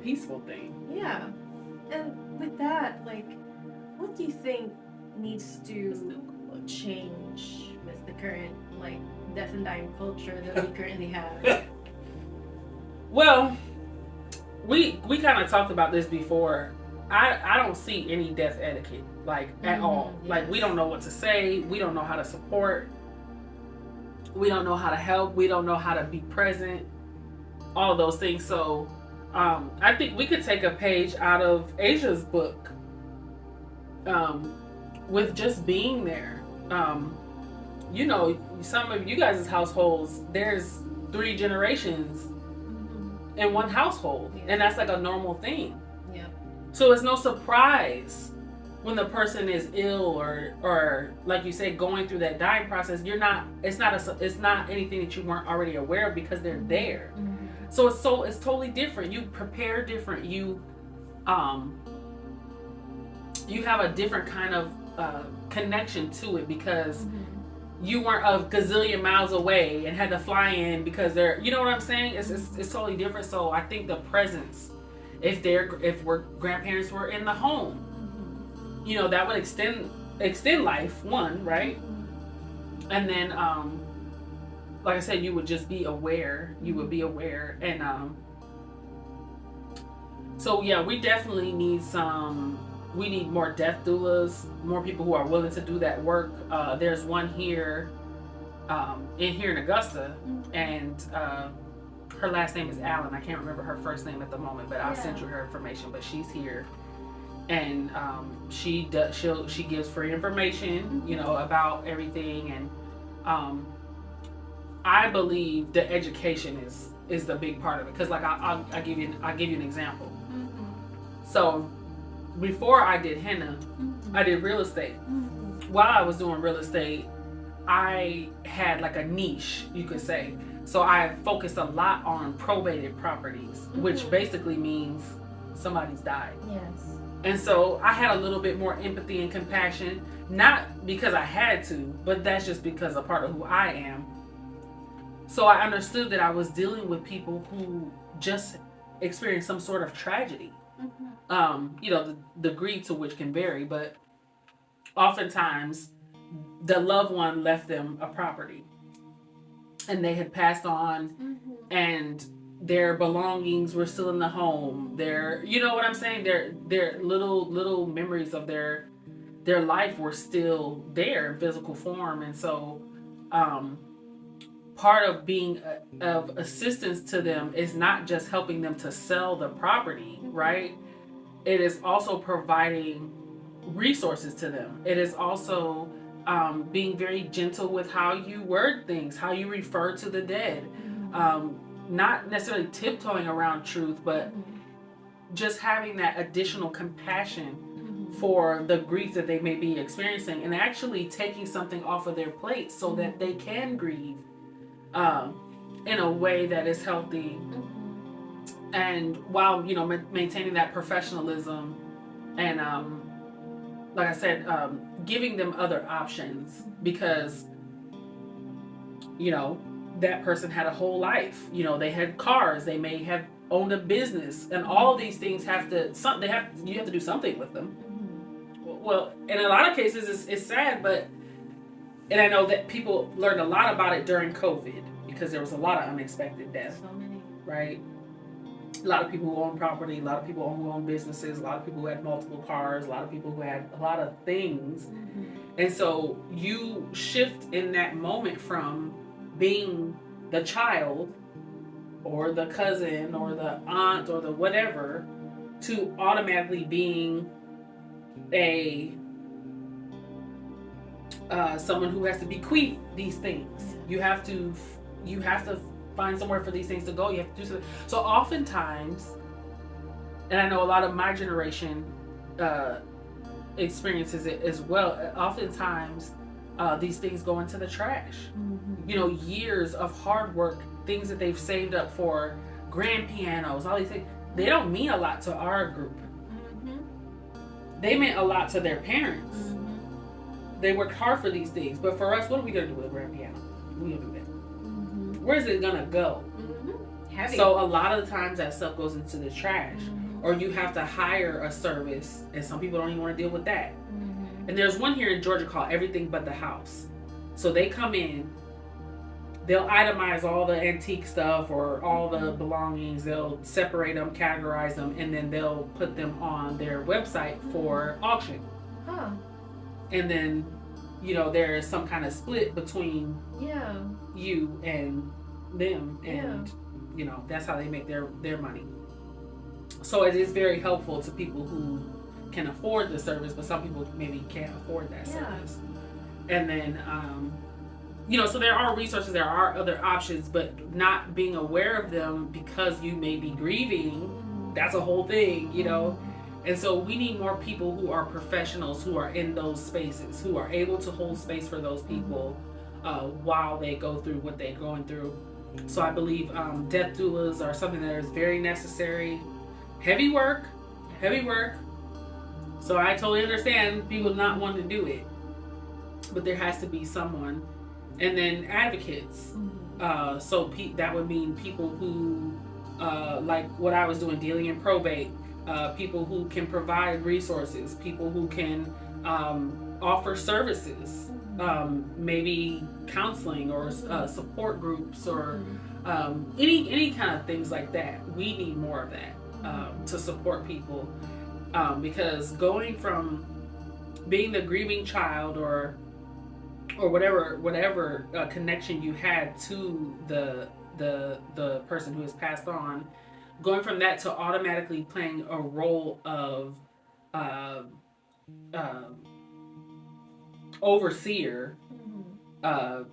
peaceful thing. Yeah. And with that, like, what do you think needs to change with the current like death and dying culture that we currently have? Well, we kind of talked about this before. I don't see any death etiquette, like, at all. Yes. Like, we don't know what to say. We don't know how to support. We don't know how to help. We don't know how to be present. All of those things. So, I think we could take a page out of Asia's book with just being there. Some of you guys' households, there's 3 generations in one household, and that's like a normal thing. Yeah. So it's no surprise when the person is ill or like you say, going through that dying process. It's not anything that you weren't already aware of because they're there. So it's totally different. You prepare different. You have a different kind of connection to it because you weren't a gazillion miles away and had to fly in because they're, you know what I'm saying? It's totally different. So I think the presence, if grandparents were in the home, that would extend life, one, right? And then, like I said, you would just be aware. You would be aware. And so yeah, we definitely need we need more death doulas, more people who are willing to do that work. There's one here in Augusta, and her last name is Allen. I can't remember her first name at the moment, but I'll send you her information. But she's here, and she gives free information, you know, about everything. And I believe the education is the big part of it, because like I'll give you an example. So before I did henna, I did real estate. While I was doing real estate, I had like a niche, you could say. So I focused a lot on probated properties, which basically means somebody's died. Yes. And so I had a little bit more empathy and compassion, not because I had to, but that's just because a part of who I am. So I understood that I was dealing with people who just experienced some sort of tragedy. You know, the degree to which can vary, but oftentimes the loved one left them a property and they had passed on, and their belongings were still in the home. You know what I'm saying? Their little memories of their life were still there in physical form. And so part of being of assistance to them is not just helping them to sell the property, right? It is also providing resources to them. It is also being very gentle with how you word things, how you refer to the dead. Not necessarily tiptoeing around truth, but just having that additional compassion for the grief that they may be experiencing, and actually taking something off of their plate so that they can grieve in a way that is healthy. And while, you know, maintaining that professionalism and like I said, giving them other options, because, you know, that person had a whole life. You know, they had cars, they may have owned a business, and all of these things you have to do something with them. Well, in a lot of cases, it's sad, but, and I know that people learned a lot about it during COVID, because there was a lot of unexpected death, right? A lot of people who own property, a lot of people who own businesses, a lot of people who had multiple cars, a lot of people who had a lot of things. And so you shift in that moment from being the child or the cousin or the aunt or the whatever to automatically being a someone who has to bequeath these things. You have to find somewhere for these things to go. You have to do something. So oftentimes, and I know a lot of my generation experiences it as well, oftentimes these things go into the trash. You know, years of hard work, things that they've saved up for, grand pianos, all these things, they don't mean a lot to our group. They meant a lot to their parents. They worked hard for these things, but for us, what are we going to do with a grand piano? We don't do that. Where's it gonna go? Heavy. So a lot of the times that stuff goes into the trash, or you have to hire a service, and some people don't even want to deal with that. And there's one here in Georgia called Everything But the House. So they come in, they'll itemize all the antique stuff or all the belongings, they'll separate them, categorize them, and then they'll put them on their website for auction. And then, you know, there is some kind of split between you and them, and you know, that's how they make their money. So it is very helpful to people who can afford the service, but some people maybe can't afford that service. And then you know, so there are resources, there are other options, but not being aware of them because you may be grieving, that's a whole thing, you know. And so we need more people who are professionals, who are in those spaces, who are able to hold space for those people while they go through what they're going through. So I believe death doulas are something that is very necessary. Heavy work. So I totally understand people not wanting to do it, but there has to be someone. And then advocates. So that would mean people who, like what I was doing, dealing in probate. People who can provide resources, people who can offer services, maybe counseling or support groups or any kind of things like that. We need more of that to support people, because going from being the grieving child or whatever connection you had to the the person who has passed on, going from that to automatically playing a role of uh, uh, overseer, uh,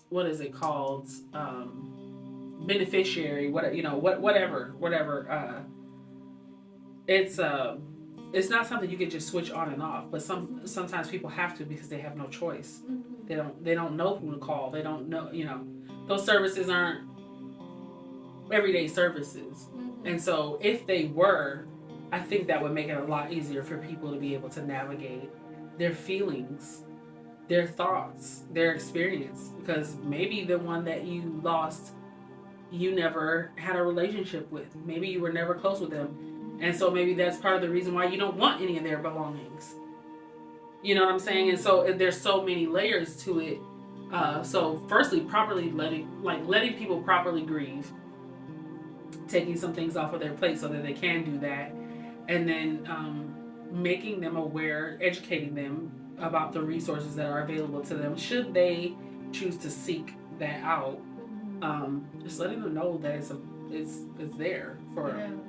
what is it called, beneficiary, whatever. It's not something you can just switch on and off, but sometimes people have to because they have no choice. They don't know who to call. They don't know, those services aren't everyday services. And so if they were, I think that would make it a lot easier for people to be able to navigate their feelings, their thoughts, their experience, because maybe the one that you lost, you never had a relationship with. Maybe you were never close with them. And so maybe that's part of the reason why you don't want any of their belongings. You know what I'm saying? And so there's so many layers to it. So firstly, properly letting people properly grieve, taking some things off of their plate so that they can do that. And then making them aware, educating them about the resources that are available to them should they choose to seek that out. Just letting them know that it's there for them.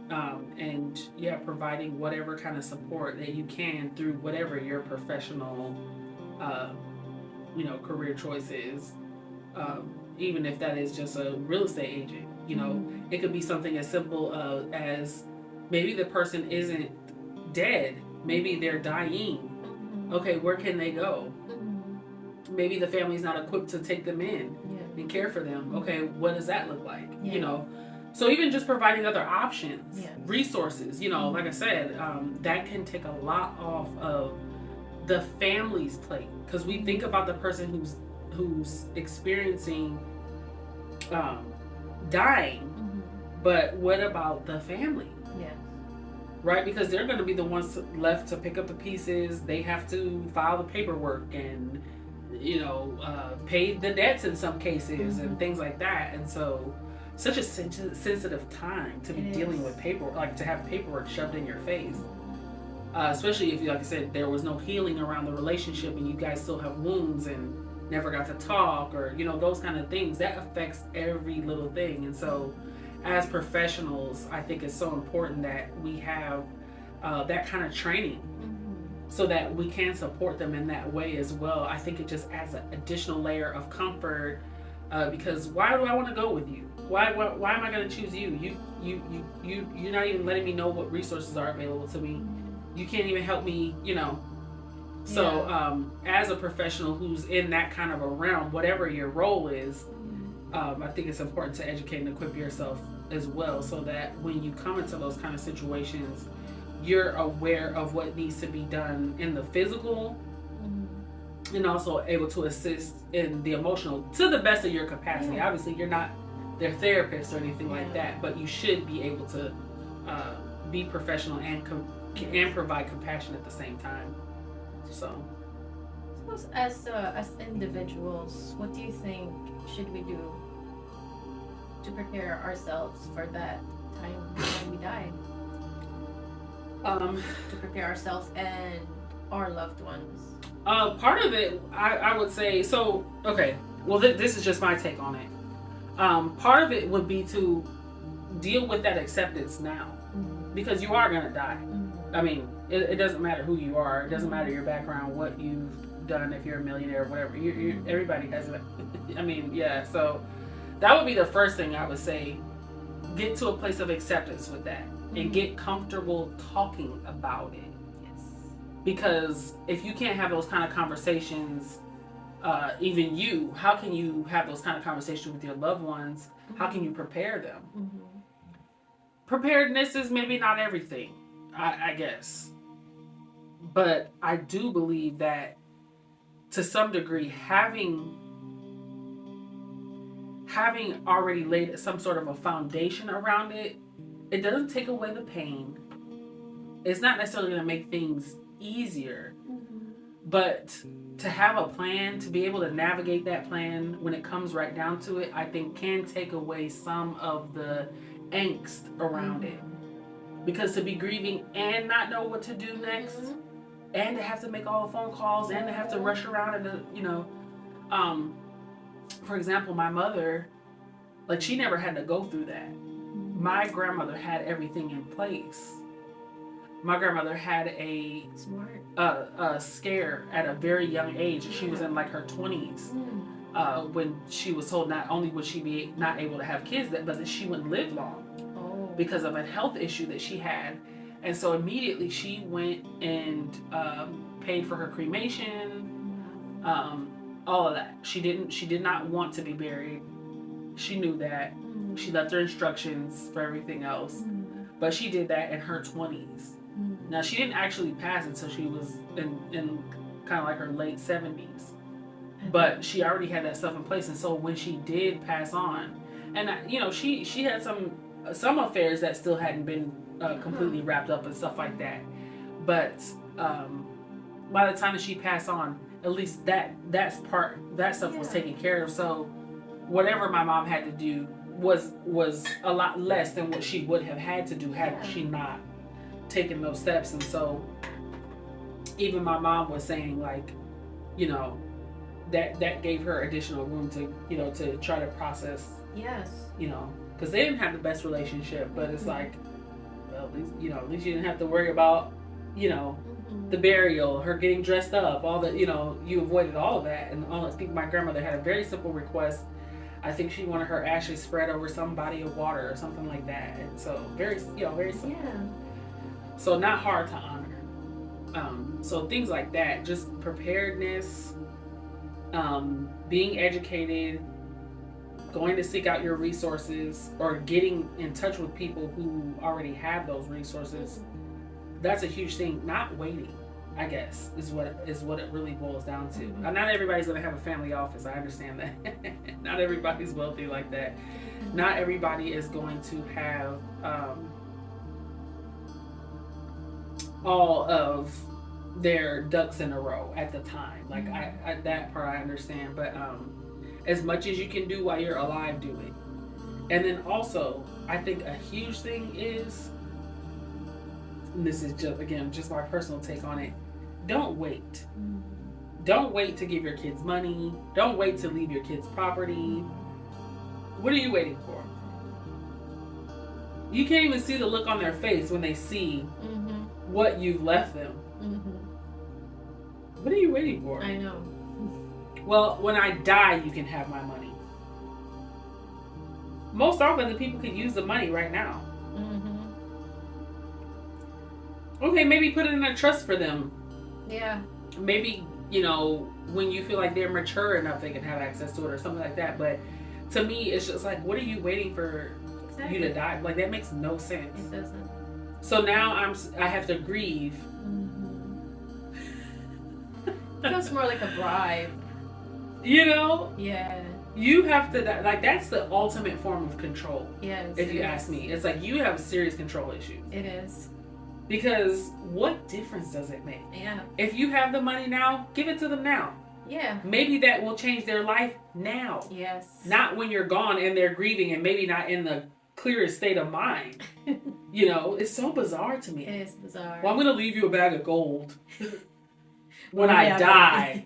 And providing whatever kind of support that you can through whatever your professional career choice is. Even if that is just a real estate agent, it could be something as simple as maybe the person isn't dead, maybe they're dying. Okay, where can they go? Maybe the family's not equipped to take them in and care for them. Okay, what does that look like? So even just providing other options, resources, like I said, that can take a lot off of the family's plate, because we think about the person who's experiencing dying, but what about the family? Right, because they're going to be the ones left to pick up the pieces. They have to file the paperwork and pay the debts in some cases and things like that. And so such a sensitive time to be dealing with paperwork, like to have paperwork shoved in your face, especially if, like I said, there was no healing around the relationship and you guys still have wounds and never got to talk, or those kind of things. That affects every little thing. And so as professionals, I think it's so important that we have that kind of training so that we can support them in that way as well. I think it just adds an additional layer of comfort, because why do I want to go with you? Why am I going to choose you? You're not even letting me know what resources are available to me. You can't even help me, So as a professional who's in that kind of a realm, whatever your role is, I think it's important to educate and equip yourself as well, so that when you come into those kind of situations, you're aware of what needs to be done in the physical, and also able to assist in the emotional to the best of your capacity. Obviously, you're not their therapist or anything like that, but you should be able to be professional and provide compassion at the same time. So, as individuals, what do you think should we do to prepare ourselves for that time when we die? To prepare ourselves and our loved ones. Part of it, I would say, so, okay, well, this is just my take on it. Part of it would be to deal with that acceptance now, because you are going to die. I mean, it doesn't matter who you are. It doesn't matter your background, what you've done, if you're a millionaire or whatever. Everybody has it. I mean, so that would be the first thing I would say. Get to a place of acceptance with that and get comfortable talking about it. Because if you can't have those kind of conversations, even you, how can you have those kind of conversations with your loved ones? How can you prepare them? Preparedness is maybe not everything, I guess. But I do believe that to some degree, having already laid some sort of a foundation around it, it doesn't take away the pain. It's not necessarily going to make things easier, but to have a plan, to be able to navigate that plan when it comes right down to it, I think can take away some of the angst around it. Because to be grieving and not know what to do next, and to have to make all the phone calls, and to have to rush around, and for example, my mother, like, she never had to go through that. My grandmother had everything in place. My grandmother had a scare at a very young age. She was in like her 20s when she was told not only would she be not able to have kids, but that she wouldn't live long because of a health issue that she had. And so immediately she went and paid for her cremation, all of that. She did not want to be buried. She knew that. She left her instructions for everything else. But she did that in her 20s. Now, she didn't actually pass until she was in kind of like her late 70s. But she already had that stuff in place. And so when she did pass on, and you know, she had some affairs that still hadn't been completely wrapped up and stuff like that. But by the time that she passed on, at least that stuff was taken care of. So whatever my mom had to do was a lot less than what she would have had to do had she not taken those steps. And so even my mom was saying, like, you know, that gave her additional room to, you know, to try to process. Yes. You know, because they didn't have the best relationship, but it's like, well, at least you didn't have to worry about, you know, the burial, her getting dressed up, all the, you know, you avoided all of that. And I think my grandmother had a very simple request. I think she wanted her ashes spread over some body of water or something like that. And so very simple. Yeah. So not hard to honor. So things like that, just preparedness, being educated, going to seek out your resources, or getting in touch with people who already have those resources. That's a huge thing. Not waiting, I guess, is what it really boils down to. Not everybody's going to have a family office. I understand that. Not everybody's wealthy like that. Not everybody is going to have all of their ducks in a row at the time. Like I that part I understand. But as much as you can do while you're alive, do it. And then also, I think a huge thing is, and this is just my personal take on it, don't wait. Don't wait to give your kids money. Don't wait to leave your kids property. What are you waiting for? You can't even see the look on their face when they see what you've left them. What are you waiting for? I know. Well, when I die, you can have my money. Most often, the people could use the money right now. Okay, maybe put it in a trust for them. Yeah. Maybe, you know, when you feel like they're mature enough, they can have access to it or something like that. But to me, it's just like, what are you waiting for you to die? Like, that makes no sense. It doesn't. So now I have to grieve. It feels more like a bribe. You know? Yeah. You have to, like, that's the ultimate form of control. Yes. If you ask me. It's like, you have serious control issues. It is. Because what difference does it make? Yeah. If you have the money now, give it to them now. Yeah. Maybe that will change their life now. Yes. Not when you're gone and they're grieving and maybe not in the clearest state of mind. You know, it's so bizarre to me. It is bizarre. Well, I'm going to leave you a bag of gold when I die.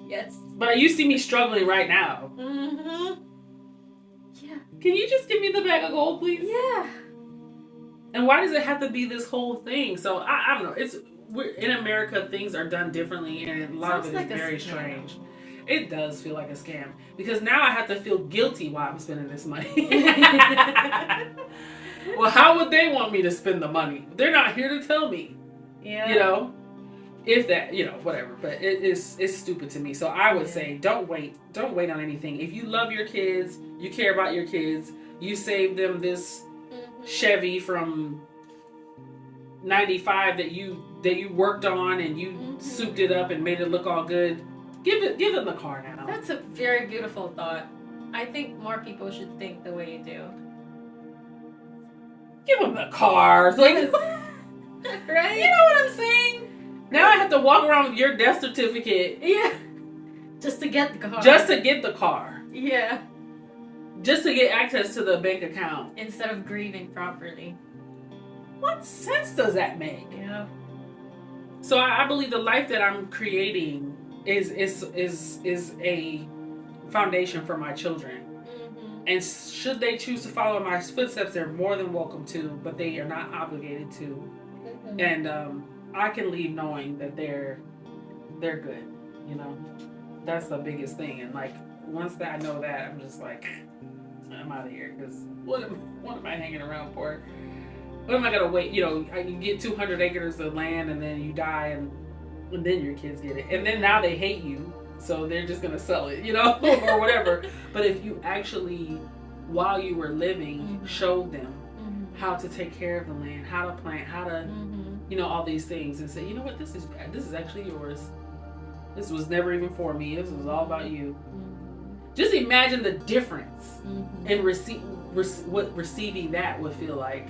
Yes. But you see me struggling right now. Yeah. Can you just give me the bag of gold, please? Yeah. And why does it have to be this whole thing? So I don't know. We're in America, things are done differently, and a lot of it is very strange. It does feel like a scam because now I have to feel guilty while I'm spending this money. Well, how would they want me to spend the money? They're not here to tell me. Yeah. You know, if that, you know, whatever. But it's stupid to me. So I would say, don't wait on anything. If you love your kids, you care about your kids, you save them this Chevy from 95 that you worked on and you souped it up and made it look all good. Give them the car now. That's a very beautiful thought. I think more people should think the way you do. Give them the car. Like, right? You know what I'm saying? Now I have to walk around with your death certificate. Yeah. Just to get the car. Just to get the car. Yeah. Just to get access to the bank account. Instead of grieving properly. What sense does that make? Yeah. So I believe the life that I'm creating is a foundation for my children. And should they choose to follow my footsteps, they're more than welcome to, but they are not obligated to. And I can leave knowing that they're good, you know. That's the biggest thing. And like once that I know that, I'm just like, I'm out of here, because what am I hanging around for? What am I gonna wait? You know, you get 200 acres of land and then you die, and then your kids get it, and then now they hate you, so they're just gonna sell it, you know, or whatever. But if you actually, while you were living, showed them how to take care of the land, how to plant, how to, you know, all these things, and say, you know what, this is actually yours. This was never even for me. This was all about you. Just imagine the difference in what receiving that would feel like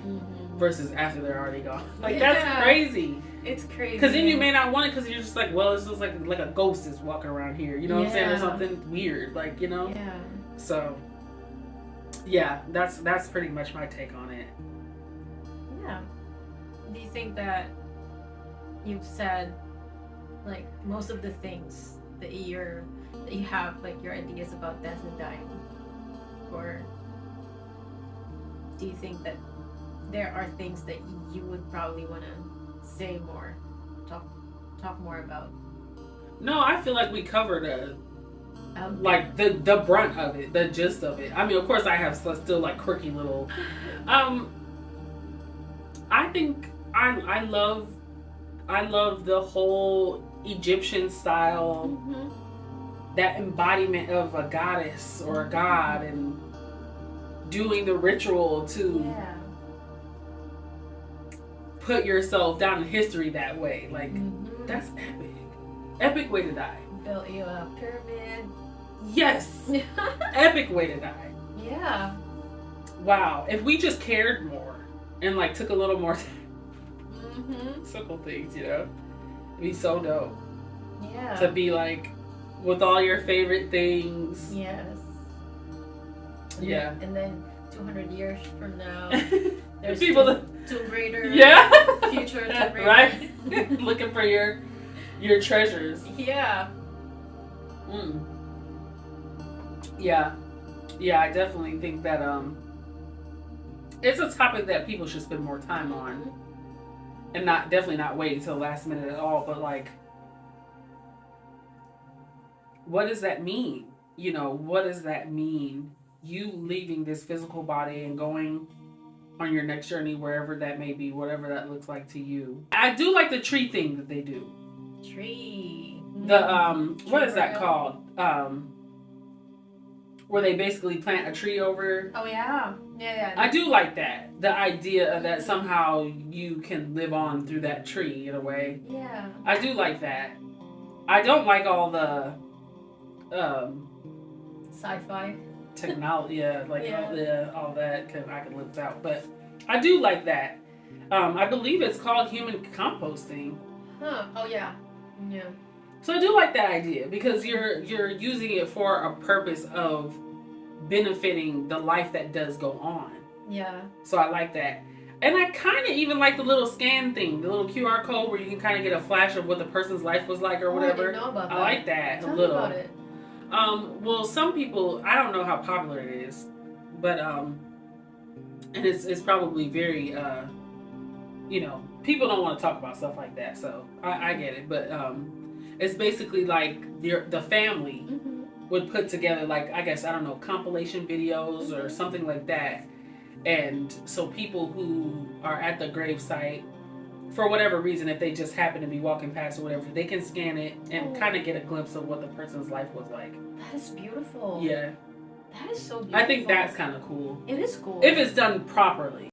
versus after they're already gone. Like, that's crazy. It's crazy. Because then you may not want it, because you're just like, well, it's just like a ghost is walking around here. You know what I'm saying? Or something weird, like, you know? Yeah. So, yeah, that's pretty much my take on it. Yeah. Do you think that you've said, like, most of the things that you have, like, your ideas about death and dying? Or do you think that there are things that you would probably want to say more, talk more about? No, I feel like we covered like the brunt of it, the gist of it. I mean, of course, I have still like quirky little. I think I love the whole Egyptian style, that embodiment of a goddess or a god, and doing the ritual to put yourself down in history that way. Like, that's epic way to die. Built you a pyramid. Yes. Epic way to die. Yeah. Wow. If we just cared more and like took a little more time. Simple things, you know. It'd be so dope. Yeah. To be like with all your favorite things. Yes. Yeah. And then 200 years from now, there's people Tomb Raider. Yeah. Future Tomb Raider. Right. Looking for your treasures. Yeah. Yeah. Yeah, I definitely think that it's a topic that people should spend more time on. And definitely not wait until the last minute at all, but like, what does that mean? You know, what does that mean? You leaving this physical body and going on your next journey, wherever that may be, whatever that looks like to you. I do like the tree thing that they do. Tree. The what is that called? Where they basically plant a tree over. Oh yeah. Yeah. I do like that. The idea of that somehow you can live on through that tree in a way. Yeah. I do like that. I don't like all the sci-fi technology, all that I can live without. But I do like that. I believe it's called human composting. Huh. Oh yeah. Yeah. So I do like that idea, because you're using it for a purpose of benefiting the life that does go on. Yeah. So I like that. And I kind of even like the little scan thing, the little QR code where you can kind of get a flash of what the person's life was like or whatever. I didn't know about that. I like that. Tell a little. me about it. Well, some people, I don't know how popular it is, but and it's probably very you know, people don't want to talk about stuff like that, so I get it. But it's basically like the family would put together, like, I guess, I don't know, compilation videos or something like that. And so people who are at the gravesite, for whatever reason, if they just happen to be walking past or whatever, they can scan it and kind of get a glimpse of what the person's life was like. That is beautiful. Yeah. That is so beautiful. I think that's kind of cool. It is cool. If it's done properly.